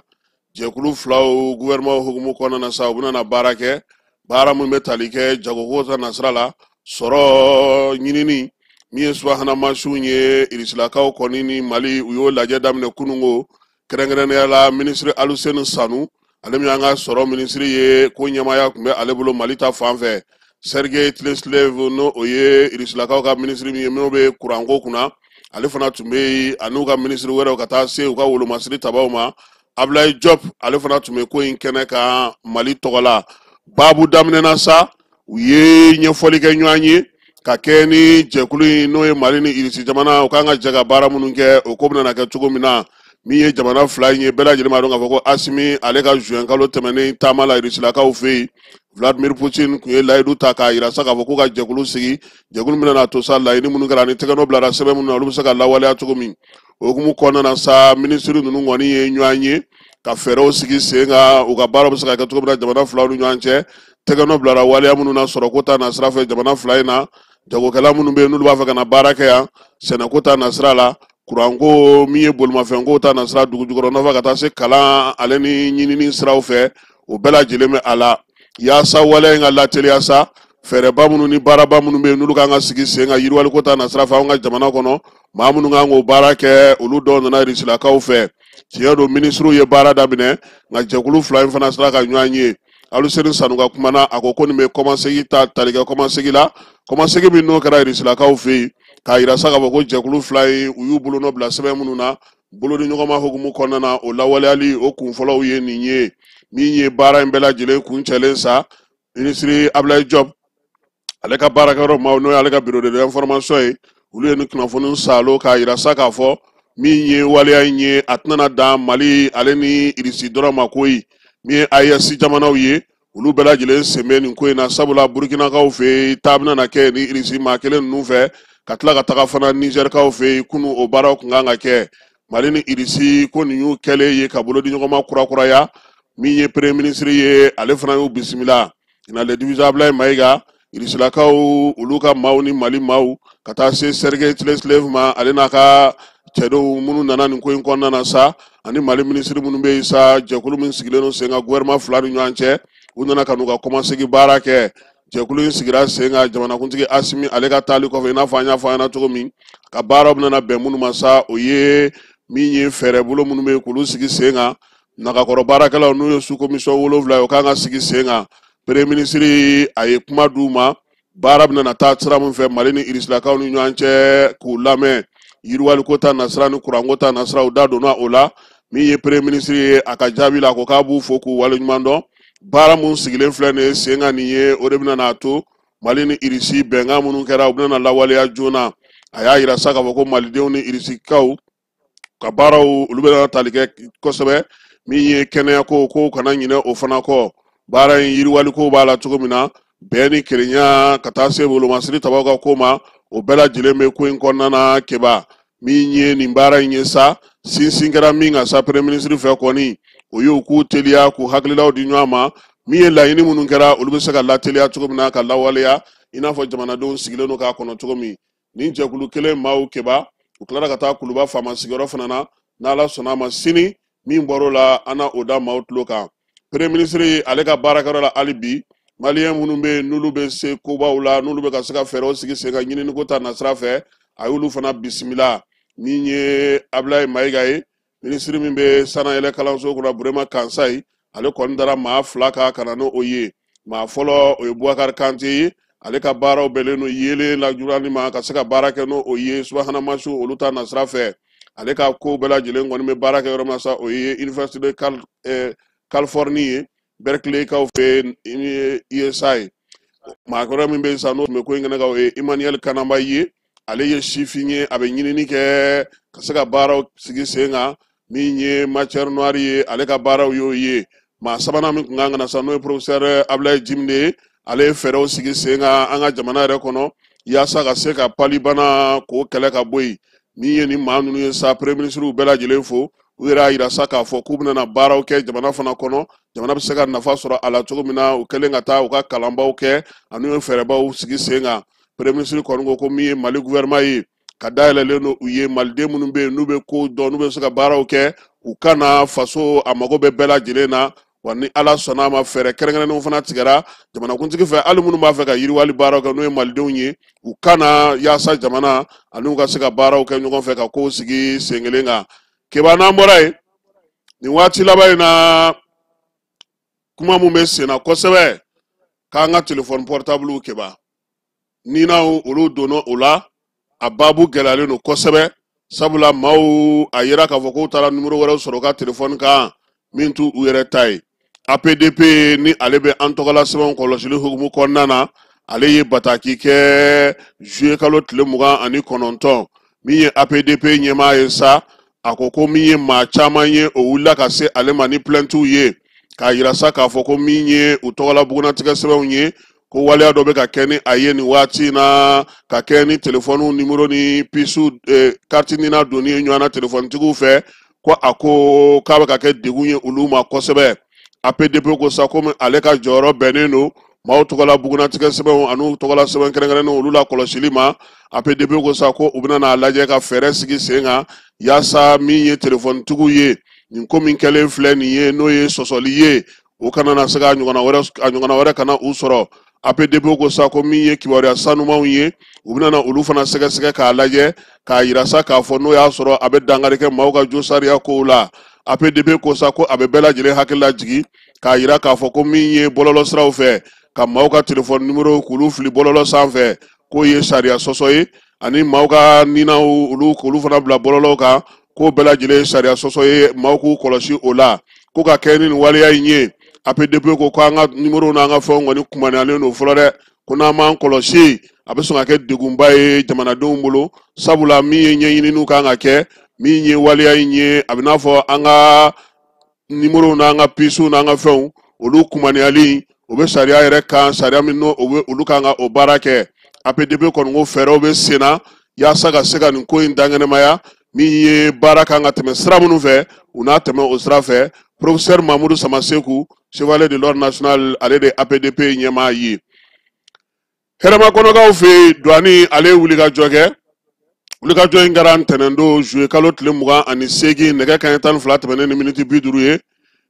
jɛkulu filaw gouvernement hukumu kɔnɔna na sa u bɛna baara kɛ baara min bɛ tali kɛ jagoko ta nasira la sɔrɔ ɲinini min ye subahana mansinw ye Irisilakaw kɔni ni Mali u y'o lajɛ daminɛ kununko kɛrɛnkɛrɛnnenya la minisiri Aluseni Sanu ale min y'an ka sɔrɔ minisiri ye ko ɲɛmaaya tun bɛ ale bolo Mali ta fan fɛ Sergei Tileslev n'o o ye Irisilakaw ka minisiri min ye minnu bɛ kuranko kunna ale fana tun bɛ yen a n'u ka minisiri wɛrɛw ka taa se u ka Wolomasiri tabaw ma Ablaye Diop ale fana tun bɛ ko in kɛnɛ kan Mali tɔgɔ la babu daminɛna sa u ye ɲɛfɔli kɛ ɲɔgɔn ye ka kɛ ni jɛkulu in n'o ye Mali ni Irisi jamana u kan ka jɛ ka baara minnu kɛ o ko bɛna kɛ cogo min na min ye jamana fila in ye bɛɛ lajɛlen b'a dɔn k'a fɔ ko Asimi ale ka juin kalo tɛmɛnen taama la Irisilakaw fɛ yen Vladimir Putin kun ye layidu ta k'a yira sa k'a fɔ ko ka jɛkulu sigi jɛkulu min bɛna to sa laɲini minnu kɛra ani tɛgɛnɔ bilara sɛbɛn minnu na olu bɛ se ka lawaleya cogo min o hukumu kɔnɔna na sa minisiri ninnu kɔni ye ɲɔgɔn ye ka fɛɛrɛw sigi sen kan u ka baara bɛ se ka kɛ cogo min na jamana filaw ni ɲɔgɔn cɛ tɛgɛnɔ bilara waleya minnu na sɔrɔko ta na sira fɛ jamana fila in na jagokɛla minnu bɛ yen n'olu b'a fɛ ka na baara kɛ yan sɛnɛko ta na sira la kuranko min ye bolimafɛnko ta na sira dugu jukɔrɔ nɔfɛ ka taa se kalan ale ni ɲinini siraw fɛ o bɛɛ lajɛlen bɛ a la yaasa waleya in ka lateliya sa fɛɛrɛba minnu ni baaraba minnu bɛ yen n'olu kan ka sigi sen kan yiriwaliko ta na sira fɛ anw ka jamana kɔnɔ maa minnu kan k'o baara kɛ olu dɔw nana Irisilakaw fɛ tiɲɛ don minisiriw ye baara daminɛ nka jɛkulu fila in fana sera ka ɲɔgɔn ye Aluseni Sanuka kumana a ko nin bɛ kɔmasegi tali kɛ kɔmasegi la kɔmasegi min n'o kɛra Irisilakaw fɛ yen k'a yira sa k'a fɔ ko jɛkulu fila in u y'u bolonɔ bila sɛbɛn minnu na bolo ni ɲɔgɔnma hukumu kɔnɔna na o lawaleyali o kunfɔlɔw ye nin ye min ye baara in bɛɛ lajɛlen kun cɛlen sa minisiri Ablaye Diop ale ka baarakɛyɔrɔ maaw n'o ye ale ka bureau de information ye olu ye ni kunnafoni salo k'a yira sa k'a fɔ min ye waleya in ye a tɛna dan Mali ale ni Irisi dɔrɔn ma koyi min ye AES jamanaw ye olu bɛɛ lajɛlen sen bɛ nin ko in na sabula Burukinakaw fɛ yen taa bɛna na kɛ ni Irisi maa kelen ninnu fɛ ka tila ka taga fana Nizɛrikaw fɛ yen kunu o baaraw kun kan ka kɛ Mali ni Irisi ko nin y'u kɛlen ye ka bolo di ɲɔgɔn ma kurakuraya min ye premier ministre ye ale fana y'u bisimila ina le division Ablaye Mayiga Irisilakaw olu ka maaw ni Mali maaw ka taa se Sergei Tleslev ma ale n'a ka cɛdenw minnu nana nin ko in kɔnɔna na sa ani Mali minisiri minnu bɛ yen sa jɛkulu min sigilen don sen kan gouvernement fila ni ɲɔgɔn cɛ u nana ka n'u ka kɔmasegi baara kɛ jɛkulu in sigira sen kan jamanakuntigi Asimi ale ka taali kɔfɛ i n'a fɔ an y'a fɔ an ɲɛna cogo min ka baaraw bɛna bɛn minnu ma sa o ye min ye fɛɛrɛbolo minnu bɛ yen k'olu sigi sen kan nagakɔrɔ baarakɛlaw n'u ye sous commission 7 ye o kan ka sigi sen kan premier ministre a ye kuma d'u ma baara bɛna taa sira min fɛ Mali ni Irisilakaw ni ɲɔgɔn cɛ k'u lamɛn yiriwaliko ta nasira ni kuranko ta nasira u da donna o la min ye premier ministre ye a ka jaabi la a ko k'a b'u fo k'u waleɲuman dɔn baara mun sigilen filɛ nin ye sen kan nin ye o de bɛna n'a to Mali ni Irisi bɛnkan minnu kɛra u bɛna lawaleya joona a y'a yira sa k'a fɔ ko malidenw ni Irisikaw ka baaraw olu bɛna tali kɛ kosɛbɛ min ye kɛnɛyako ko kana ɲinɛ o fana kɔ baara in yiriwaliko b'a la cogo min na bɛn ni kelenya ka taa se bolomasiri tabaw ka ko ma o bɛɛ lajɛlen bɛ ko in kɔnɔna na keba min ye nin baara in ye sa sinsin kɛra min ka sa premier ministre fɛ kɔni o y'u k'u teliya k'u hakililaw di ɲɔgɔn ma min ye laɲini minnu kɛra olu bɛ se ka lateliya cogo min na ka lawaleya i n'a fɔ jamanadenw sigilen don k'a kɔnɔ cogo min nin jɛkulu kelen maaw keba u tilara ka taa kuluba faama sigiyɔrɔ fana na n'Ala sɔnna ma sini min bɔr'o la an na o da maaw tulo kan premier ministre ale ka baarakɛyɔrɔ la hali bi maliyɛn minnu bɛ yen n'olu bɛ se kobaw la n'olu bɛ ka se ka fɛɛrɛw sigi sen kan ɲininiko ta nasira fɛ a y'olu fana bisimila min ye Ablaye Mayiga ye minisiri min bɛ sanayɛlɛ kalanso kɔnɔ Burema Kansayi ale kɔni dara maa fila kan ka na n'o ye maa fɔlɔ o ye Bubakari Kante ye ale ka baaraw bɛnlen don yeelen lajurani ma ka se ka baara kɛ n'o ye subahana mansiw olu ta nasira fɛ ale ka ko bɛɛ lajɛlen kɔni bɛ baara kɛ yɔrɔ min na sa o ye Université de Californie ye Berkeley kaw fɛ ESA ye maakɔrɔ min bɛ yen sa n'o tun bɛ ko in kɛnɛ kan o ye Emmanuel Kanamba ye ale ye sifin ye a bɛ ɲinini kɛ ka se ka baaraw sigi sen kan min ye matière noire ye ale ka baaraw y'o ye maa sabanan min tun kan ka na sa n'o ye professeur Ablaye Jimne ye ale ye fɛɛrɛw sigi sen kan an ka jamana yɛrɛ kɔnɔ yaasa ka se ka palibana k'o kɛlɛ ka bɔ yen min ye nin maa ninnu ye sa premier ministre bɛɛ lajɛlen fo u yɛrɛ y'a yira sa k'a fɔ k'u bɛna baaraw kɛ jamana fana kɔnɔ jamana bɛ se ka nafa sɔrɔ a la cogo min na u kɛlen ka taa u ka kalanbaw kɛ ani u ye fɛɛrɛbaw sigi sen kan premier ministre kɔni ko min ye Mali gouvernement ye ka dayɛlɛlen don u ye maliden minnu bɛ yen n'u bɛ ko dɔn n'u bɛ se ka baaraw kɛ u kana faso a mago bɛ bɛɛ lajɛlen na wa ni Ala sɔnna a ma fɛɛrɛ kɛrɛnkɛrɛnnenw fana tigɛra jamanakuntigi fɛ hali minnu b'a fɛ ka yiriwali baaraw kɛ n'o ye malidenw ye u kana yaasa jamana ani u ka se ka baaraw kɛ ɲɔgɔn fɛ ka kow sigi sen kelen kan keba n'an bɔra yen nin waati laban in na kuma mun bɛ sen na kosɛbɛ k'an ka téléphone portable keba ni n'aw olu donna o la a baabu gɛlɛyalen don kosɛbɛ sabula maaw a yera k'a fɔ k'u taara numéro wɛrɛw sɔrɔ u ka téléphone kan min t'u yɛrɛ ta ye APDP ni ale bɛ an tɔgɔla sɛbɛn kɔlɔsili hukumu kɔnɔna na ale ye bataki kɛ juillet kalo tile 29 min ye APDP ɲɛmaa ye sa a ko min ye maa caman ye o wulila ka se ale ma ni plaintes ye k'a yira sa k'a fɔ ko min ye u tɔgɔla bugunatigɛ sɛbɛnw ye ko waleya dɔ bɛ ka kɛ ni a ye nin waati na ka kɛ ni telefɔni nimero ni pisu carte nina donni ye ɲɔgɔnna telefɔnitigiw fɛ ko a ko k'a bɛ ka kɛ degun ye olu ma kosɛbɛ. APDP ko sa komi ale ka jɔyɔrɔ bɛnnen don maaw tɔgɔla bugunatigɛ sɛbɛnw ani tɔgɔla sɛbɛn kɛrɛnkɛrɛnnen olu la kɔlɔsili ma APDP ko sa ko u bɛna n'a lajɛ ka fɛɛrɛ sigi sen kan yaasa min ye telefɔnitigiw ye nin ko min kɛlen filɛ nin ye n'o ye sɔsɔli ye o kana na se ka ɲɔgɔnna wɛrɛ kana u sɔrɔ. APDP ko sa ko min ye kibaruya sanumanw ye u bɛna olu fana sɛgɛsɛgɛ k'a lajɛ k'a yira sa k'a fɔ n'o y'a sɔrɔ a bɛ dankari kɛ maaw ka jo sariya kow la. APDP ko sa ko a bɛ bɛɛ lajɛlen hakili lajigi k'a yira k'a fɔ ko min ye bɔlɔlɔ siraw fɛ ka maaw ka telefɔni nimero k'olu fili bɔlɔlɔ sanfɛ k'o ye sariya sɔsɔ ye ani maaw ka ninaw k'olu fana bila bɔlɔlɔw kan k'o bɛɛ lajɛlen sariya sɔsɔ ye maaw k'u kɔlɔsi o la ko ka kɛ ni nin waleya in ye. APDP ko an ka nimero n'an ka fɛnw kɔni kumaniyalen don fɔlɔ dɛ ko n'an m'an kɔlɔsi a bɛ sɔn ka kɛ degunba ye jamanadenw bolo sabula min ye ɲɛɲininiw kan ka kɛ min ye waleya in ye a bɛ n'a fɔ an ka nimero n'an ka pisu n'an ka fɛnw olu kumaniyali o bɛ sariya yɛrɛ kan sariya min n'o olu kan ka o baara kɛ. APDP kɔni ko fɛɛrɛw bɛ sen na yaasa ka se ka nin ko in dankɛnɛmaya min ye baara kan ka tɛmɛ sira minnu fɛ u n'a tɛmɛ o sira fɛ. Professeur Mamadou Samaseku chevalier de l'ordre national ale de APDP ɲɛmaa ye. Hɛrɛma kɔnɔkaw fɛ douane ale wulikajɔ kɛ wulikajɔ in kɛra ntɛnɛn don juillet kalo tile 28 nɛgɛ kanɲɛ 12 tɛmɛnen ni miniti 50 ye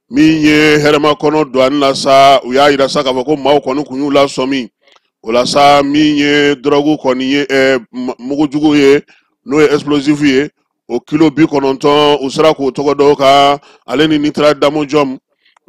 min ye hɛrɛma kɔnɔ douane la sa u y'a yira sa k'a fɔ ko maaw kɔni kun y'u lasɔmi o la sa min ye drogue kɔni ye mugujugu ye n'o ye explosif ye o kilo 90 u sera k'o tɔgɔ dɔw kan ale ni nitra damojɔm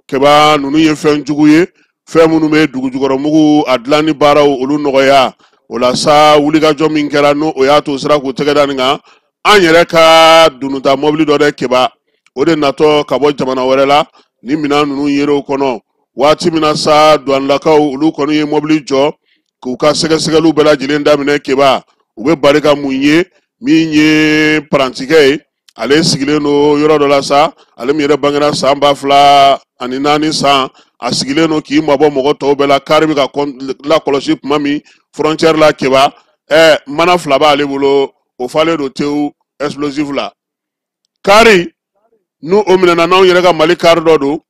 kɛba ninnu ye fɛn jugu ye fɛn minnu bɛ dugujukɔrɔ mugu a dilanni baaraw olu nɔgɔya o la sa wulikajɔ min kɛra n'o o y'a to u sera k'u tɛgɛ da nin kan an yɛrɛ ka dununta mɔbili dɔ de kɛba o de natɔ ka bɔ jamana wɛrɛ la ni minɛn ninnu yer'o kɔnɔ waati min na sa douanelakaw olu kɔni ye mɔbili jɔ k'u ka sɛgɛsɛgɛliw bɛɛ lajɛlen daminɛ kɛba u bɛ bari ka mun ye min ye parantikɛ ye ale sigilen don yɔrɔ dɔ la sa ale min yɛrɛ bangera san 2004 san a sigilen don k'i mabɔ mɔgɔ tɔw bɛɛ la kari bɛ ka lakɔlɔsi tuma min frontière la kɛba mana fila b'ale bolo o falen don tewu explosif la kari n'o minɛna n'anw yɛrɛ ka Mali kari dɔ don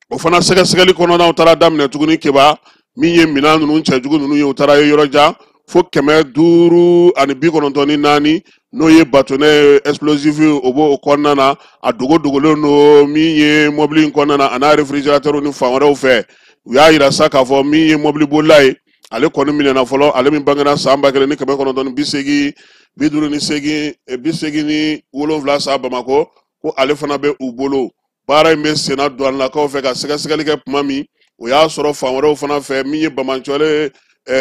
o fana sɛgɛsɛgɛli kɔnɔnaw taara daminɛ tuguni kɛba min ye minɛn ninnu cɛjugu ninnu ye u taara ye yɔrɔ jan fo 594 n'o ye bâtonnet explosif o b'o kɔnɔna na a dogolen don min ye mɔbili in kɔnɔna na a n'a réfrigérateur ni fan wɛrɛw fɛ u y'a yira sa k'a fɔ min ye mɔbili bolila ye ale kɔni minɛna fɔlɔ ale min bangena san 1987 sa Bamakɔ ko ale fana bɛ u bolo baara in bɛ senna douanelakaw fɛ ka sɛgɛsɛgɛli kɛ tuma min o y'a sɔrɔ fan wɛrɛw fana fɛ min ye bamancɔle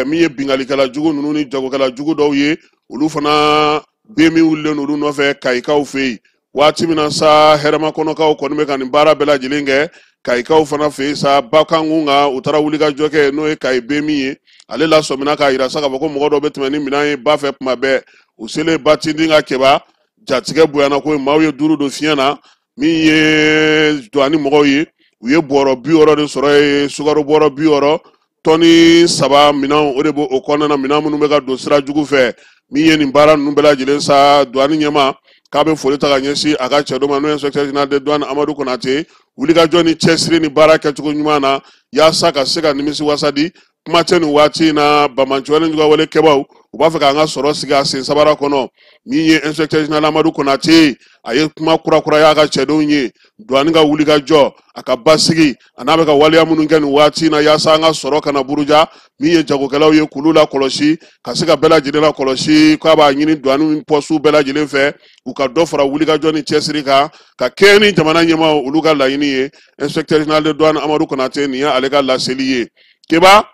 min ye bingalikɛla jugu ninnu ni jagokɛla jugu dɔw ye olu fana bɛ min wulilen olu nɔfɛ kayikaw fɛ yen waati min na sa hɛrɛma kɔnɔkaw kɔni bɛ ka nin baara bɛɛ lajɛlen kɛ kayikaw fana fɛ yen sa bakangun kan u taara wulikajɔ kɛ n'o ye kayi bɛ min ye ale la sɔmina k'a yira sa k'a fɔ ko mɔgɔ dɔw bɛ tɛmɛ ni minɛn ye ba fɛ tuma bɛɛ u selen batindi ka kɛba jatigɛ bonyana ko maaw ye 5 don fiɲɛ na min ye douane mɔgɔw ye u ye bɔrɔ 60 de sɔrɔ ye sukaro bɔrɔ 60 tɔni 3 minɛnw o de b'o kɔnɔna na minɛn minnu bɛ ka don sira jugu fɛ min ye nin baara ninnu bɛɛ lajɛlen sa douane ɲɛma k'a bɛ foli ta ka ɲɛsin a ka cɛ dɔ ma n'o ye inspecteur général de douane Amadou Konate wulikajɔ ni cɛsiri ni baara kɛcogo ɲuman na yaasa ka se ka nimisi wasa di kuma tɛ nin waati in na bamanciwale ɲɔgɔnwale kɛbaw u b'a fɛ k'an ka sɔrɔ sigi a sen sabara kɔnɔ min ye inspecteur général Amadou Konate a ye kuma kura y'a ka cɛdenw ye douane ka wulikajɔ a ka basigi a n'a bɛ ka waleya minnu kɛ nin waati in na yaasa an ka sɔrɔ kana buruja min ye jagokɛlaw ye k'olu la kɔlɔsi ka se ka bɛɛ lajɛlen la kɔlɔsi k'a b'a ɲini douane pɔsiw bɛɛ lajɛlen fɛ u ka dɔ fara wulikajɔ ni cɛsiri kan ka kɛ ni jamana ɲɛmaaw olu ka laɲini ye inspecteur général de douane Amadou Konate nin ye ale ka laseli ye keba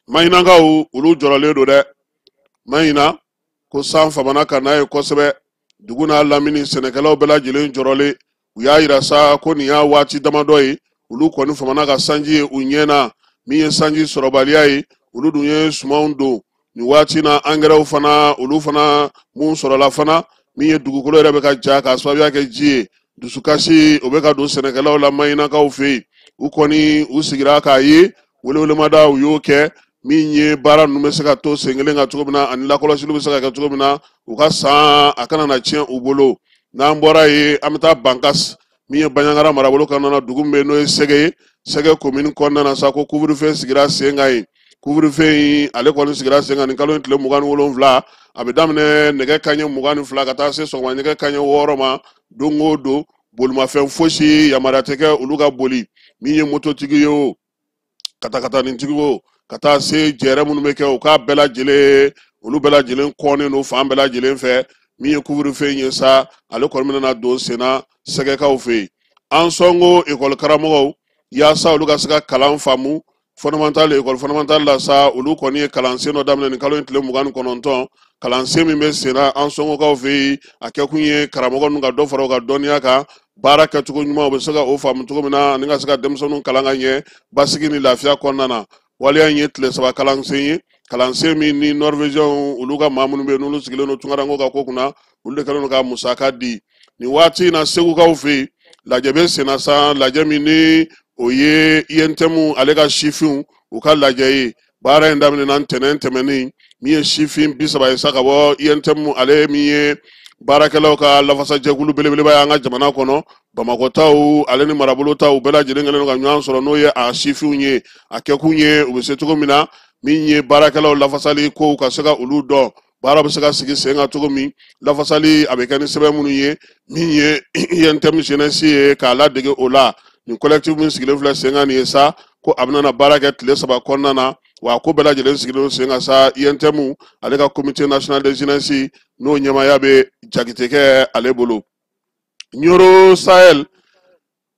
maɲinakaw olu jɔrɔlen don dɛ maɲina ko san famana ka n'a ye kosɛbɛ dugu n'a lamini sɛnɛkɛlaw bɛɛ lajɛlen jɔrɔlen u y'a yira sa ko nin y'a waati damadɔ ye olu kɔni famana ka sanji ye u ɲɛna min ye sanji sɔrɔbaliya ye olu dun ye sumanw don nin waati na angɛrɛw fana olu fana mun sɔrɔla fana min ye dugukolo yɛrɛ bɛ ka ja k'a sababuya kɛ ji ye dusukasi o bɛ ka don sɛnɛkɛlaw la maɲinakaw fɛ yen u kɔni u sigira k'a ye welewelemada u y'o kɛ min ye baara ninnu bɛ se ka to sen kelen kan cogo min na ani lakɔlɔsiliw bɛ se ka kɛ cogo min na u ka san a kana na tiɲɛ u bolo n'an bɔra yen an bɛ taa Bankas min ye Baɲaŋara marabolo kɔnɔna na dugu min bɛ yen n'o ye Sɛgɛ ye Sɛgɛ commune kɔnɔna na sa ko couvre-feu sigira sen kan yen couvre-feu in ale kɔni sigira sen kan nin kalo in tile 27 a bɛ daminɛ nɛgɛ kanɲɛ 22 ka taa se sɔgɔma nɛgɛ kanɲɛ 6 ma don o don bolimafɛn fosi yamaruya tɛ kɛ olu ka boli min ye mototigi ye o katakanitigi o ka taa se jɛrɛ minnu bɛ kɛ u k'a bɛɛ lajɛlen olu bɛɛ lajɛlen kɔnnen don fan bɛɛ lajɛlen fɛ min ye couvre-feu in ye sa ale kɔni bɛna don senna Sɛgɛkaw fɛ yen an sɔnko ekɔli karamɔgɔw yaasa olu ka se ka kalan faamu fondamentale école fondamentale la sa olu kɔni ye kalansen dɔ daminɛ nin kalo in tile 29 kalansen min bɛ senna an sɔnkokaw fɛ yen a kɛkun ye karamɔgɔ ninnu ka dɔ fara u ka dɔnniya kan baara kɛcogo ɲuman u bɛ se ka o faamu cogo min na ani ka se ka denmisɛnninw kalan ka ɲɛ basigi ni lafiya kɔnɔna na waleya in ye tile 3 kalansen ye kalansen min ni Norvégiens olu ka maa minnu bɛ yen n'olu sigilen don Tunkaranko ka ko kunna olu de kɛlen don ka musaka di nin waati in na Segukaw fɛ yen lajɛ bɛ senna sa lajɛ min ni o ye INTM ale ka sifinw u ka lajɛ ye baara in daminɛna ntɛnɛn tɛmɛnen min ye sifin 30 ye sa ka bɔ INTM ale min ye baarakɛlaw ka lafasajɛkulu belebeleba ye an ka jamana kɔnɔ Bamakɔtaw ale ni marabolotaw bɛɛ lajɛlen kɛlen don ka ɲɔgɔn sɔrɔ n'o ye a sifinw ye a kɛkun ye u bɛ se cogo min na min ye baarakɛlaw lafasali kow ka se ka olu dɔn baara bɛ se ka sigi sen kan cogo min lafasali a bɛ kɛ ni sɛbɛn minnu ye min ye INTM jeunesse ye k'a ladege o la nin collectif min sigilen filɛ sen kan nin ye sa ko a bɛna baara kɛ tile 3 kɔnɔna na wa ko bɛɛ lajɛlen sigilen don sen kan sa INTM ale ka comité national de jeunesse n'o ɲɛmaaya bɛ Jakite kɛ ale bolo Nioro Sahel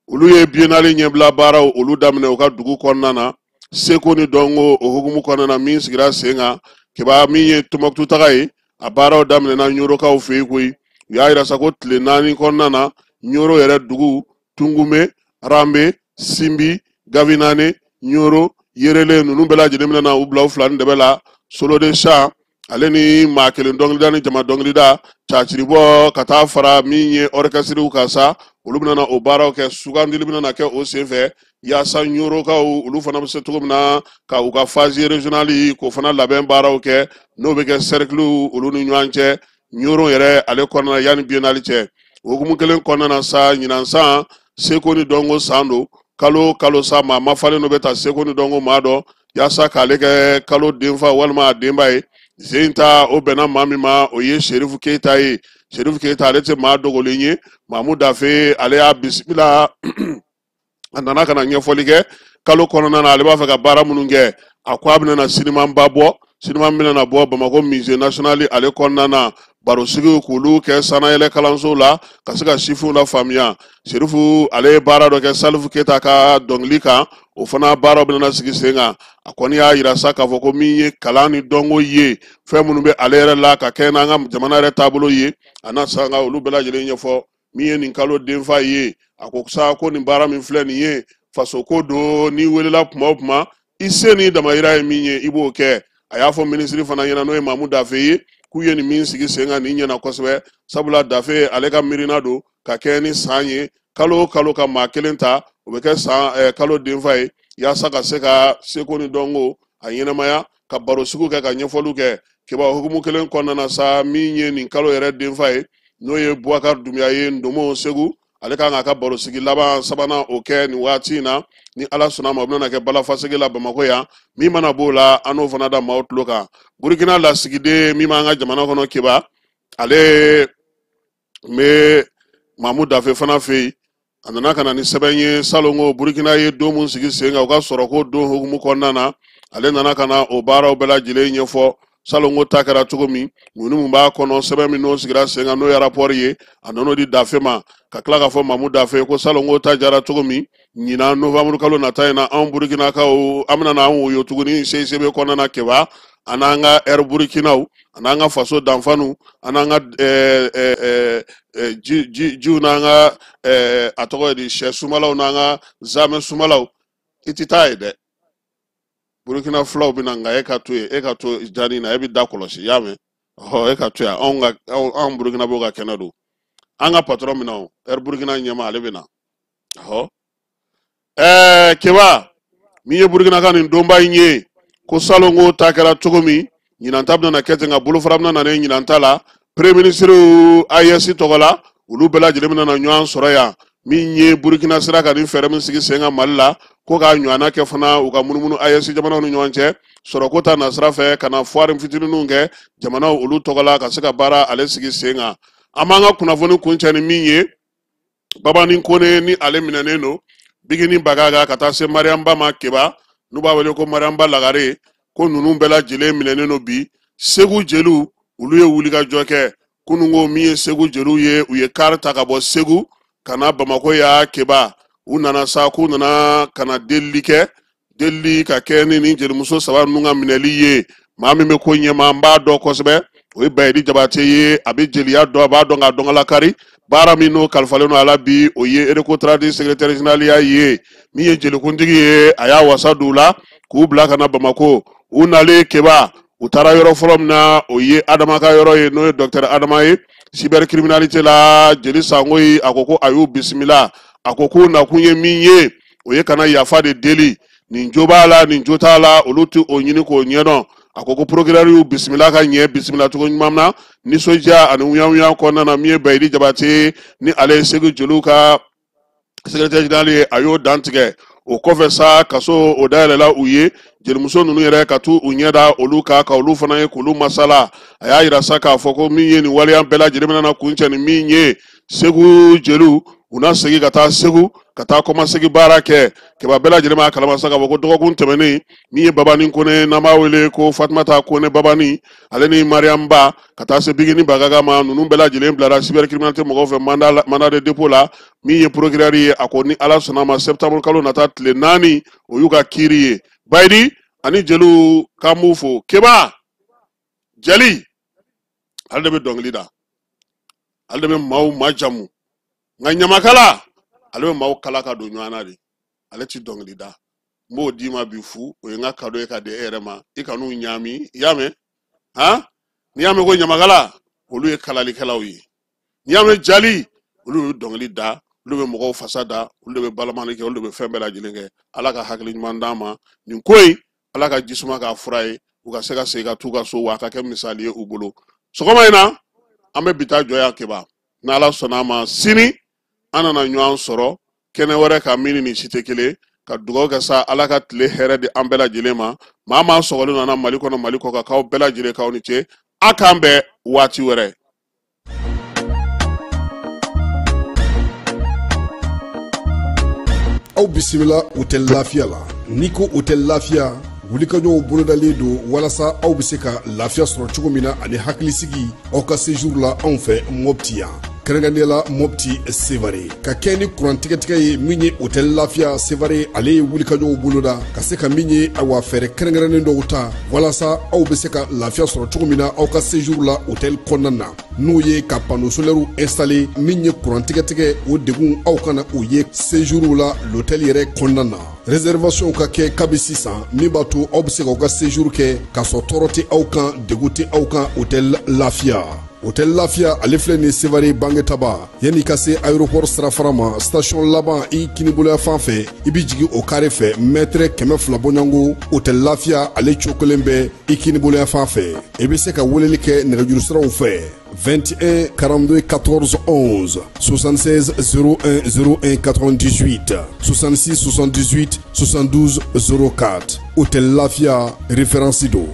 olu ye biennale ɲɛbila baaraw olu daminɛ u ka dugu kɔnɔna na seko ni dɔnko o hukumu kɔnɔna na min sigira sen kan kiba min ye Tombouctou taga ye a baaraw daminɛna Niorokaw fɛ yen koyi u y'a yira sa ko tile 4 kɔnɔna na Nioro yɛrɛ dugu Tungume Rambe Simbi Gavinane Nioro Yerele ninnu bɛɛ lajɛlen bɛna u bila u fila ni dɛbɛ la Solode Sa ale ni maa kelen dɔnkilida ni jama dɔnkilida caciribɔ ka taa fara min ye orchestre ka sa olu bɛna o baaraw kɛ sugandili bɛna kɛ o senfɛ yaasa Niorokaw olu fana bɛ se cogo min na ka u ka phase régionale k'o fana labɛn baaraw kɛ n'o bɛ kɛ cercle olu ni ɲɔgɔn cɛ Nioro yɛrɛ ale kɔnɔna yanni biennale cɛ o hukumu kelen kɔnɔna na sa ɲinan san seko ni dɔnko san don kalo sa maa ma falen n'o bɛ ta seko ni dɔnko maa dɔ yaasa k'ale kɛ kalo denfa walima a denba ye zen ta o bɛnna maa min ma o ye Sherifu Keyita ye Sherifu Keyita ale tɛ maa dogolen ye Mamu Dafe ale y'a bisimila a nana ka na ɲɛfɔli kɛ kalo kɔnɔna na ale b'a fɛ ka baara minnu kɛ a ko a bɛna sinimanba bɔ siniman bɛna bɔ Bamako musée national ale kɔnɔna na barosigiw k'olu kɛ sanayɛlɛ kalanso la ka se ka sifinw la faamuya Sherifu ale ye baara dɔ kɛ Salifu Keyita ka dɔnkili kan o fana baaraw bɛna sigi sen kan a kɔni y'a yira sa k'a fɔ ko min ye kalan ni dɔnko ye fɛn minnu bɛ ale yɛrɛ la ka kɛ n'an ka jamana yɛrɛ taabolo ye a na san ka olu bɛɛ lajɛlen ɲɛfɔ min ye nin kalo denfa ye a ko sa ko nin baara min filɛ nin ye faso ko don n'i welela tuma o tuma i se ni damayira ye min ye i b'o kɛ a y'a fɔ minisiri fana ɲɛna n'o ye Mamu Dafe ye k'u ye nin min sigi sen kan nin ɲɛna kosɛbɛ sabula Dafe ale ka miirina don ka kɛ ni san ye kalo o kalo ka maa kelen ta o bɛ kɛ san kalo denfa ye yaasa ka se ka seko ni dɔnko a ɲɛnamaya ka barosigiw kɛ ka ɲɛfɔliw kɛ kiba hukumu kelen kɔnɔna na sa min ye nin kalo yɛrɛ denfa ye n'o ye Boubacar Doumbia ye Ndomo Segu ale kan k'a ka barosigi laban sabanan o kɛ nin waati in na ni Ala sɔnna ma o bɛna kɛ balafasigi la Bamako yan min mana b'o la an n'o fana da maaw tulo kan Burukina lasigiden min b'an ka jamana kɔnɔ kiba ale bɛ Mamu Dafe fana fɛ yen a nana ka na ni sɛbɛn ye salon ko Burukina ye don mun sigi sen kan u ka sɔrɔ ko don hukumu kɔnɔna na ale nana ka na o baaraw bɛɛ lajɛlen ɲɛfɔ salon ko ta kɛra cogo min ŋuni mun b'a kɔnɔ sɛbɛn min n'o sigira sen kan n'o ye rapport ye a nana di Dafe ma ka tila k'a fɔ Mamu Dafe ko salon ko ta jara cogo min ɲinan novembre kalo nata in na anw Burukinakaw an bɛna n'an woyo tuguni CICB kɔnɔna na kiba an n'an ka air Burukinaw ananga faso danfanu ananga jiw nanga atogo di she sumalaw nanga zame sumalaw itita ide Burkina Flow binanga eka to jani na ebi dakolosi yame ho eka to ya on Burkina boga kenadu anga patron mina Burkina nyama alebina ho keba miye Burkina kan ndomba inye ko salongo takara togomi nyinantabna na ketenga bulu faramna na ne nyinantala premier ministre IS togola ulu bela jilemna na nywan soraya minye Burkina sira kan fere min sigi senga malla ko ga nywana ke fana uga munumunu IS jamana no nywanje sorokota na srafe kana foire mfitinu nunge jamana ulu togola ka sika bara ale sigi senga amanga kuna voni kunchani minye baba nin kone ni ale minaneno bigini bagaga kata se mariamba makeba nuba wele ko mariamba lagare ko nunu bela jele minaneno bi segu jelu ulu ye wuliga joke kunungo miye segu jelu ye uye karta ka bo segu kana bamako ya keba unana sa ku nana kana delli ka keni ni jelu muso saba nunga mineli ye mami me ko nyema mba do kosbe o baydi jabate ye abi jeli ya do ba do nga donga kari bara mino kalfaleno ala bi o ye ereko tradi secrétaire général ya ye mi ye jeli kundigi ye aya wasadula ku blaka na bamako unale keba utara yoro from na o ye adama ka yoro ye no docteur adama ye cybercriminalité la jeli sangoyi akoko ayu bismillah akoko na kunye minye o ye kana yafa de deli ninjoba la ninjota la olutu onyini ko nyeno akoko procureur bismillah ka nye bismillah to mamna ni soja anu wiya ko na miye baydi jabate ni ale segu juluka secrétaire général ayo dantige o kofesa kaso o dale la uye jelmuso nunu yere katu unyeda oluka ka olu fana ye kulu masala aya ira saka foko minye ni wali ambela jelemana na kunche ni minye segu jelu una segi kata segu kata koma segi barake ke babela jelema kalama saka boko doko kun temeni minye babani kone na mawele ko Fatmata kone babani aleni Mariamba kata se bigini bagaga ma nunu bela jelem blara cybercriminalité mo fe mandat de dépôt la minye procureur akoni ala sonama septembre kalo natat le nani oyuka kiriye baydi ani jelu kamufo keba jeli alde be donglida alde be maw majamu nganyamakala albe maw kala ka do nyana de aleti donglida mo dima bifu o nga kado e ka de erema ikanu nyami yame ha nyame ko nyamakala olu e kala likalawi nyame jali olu donglida olu be mo fasada olu be balamane ke olu be fembela jilenge alaka hakli mandama nin koy alaka jisuma ka furai uka seka seka tuka so waka ke misali ubulu sokoma ina ambe bita joya keba na ala sonama sini anana nywan soro kene wore ka mini ni sitekele ka dugo ka sa alaka tle here de ambela jilema mama sogolo na maliko ka kaw bela jile ka oni che akambe wati wore aw bisimila hotel lafiya la niko hotel lafiya wulikajɔw bolodalen do walasa aw bɛ se ka lafiya sɔrɔ cogo min na ani hakilisigi aw ka séjour la anw fɛ Mopti yan kɛrɛnkɛrɛnnenya la Mopti Sevare ka kɛ ni kurantigɛtigɛ ye min ye hotel lafiya Sevare ale ye wulikajɔw boloda ka se ka min ye awa fɛɛrɛ kɛrɛnkɛrɛnnen dɔw ta walasa aw bɛ se ka lafiya sɔrɔ cogo min na aw ka séjour la hotel kɔnɔna na n'o ye ka panneau solaire installé min ye kurantigɛtigɛ o degun aw kana o ye séjour la l'hôtel yɛrɛ kɔnɔna na réservation ka kɛ kabi sisan min b'a to aw bɛ se k'aw ka séjour kɛ k'a sɔrɔ tɔɔrɔ tɛ aw kan degun tɛ aw kan hotel lafiya hotel lafiya ale filɛ ni Sevare bangetaba yanni ka se aéroport sirafara ma station laban i kiniboloya fan fɛ i bi jigi o kare fɛ mètre 200 bɔɲango hotel lafiya ale cokolen bɛ i kiniboloya fan fɛ i bɛ se ka weleli kɛ nɛgɛjuru siraw fɛ 21 42 14 11 76 01 01 98 66 78 72 04 Hôtel Lafia référence do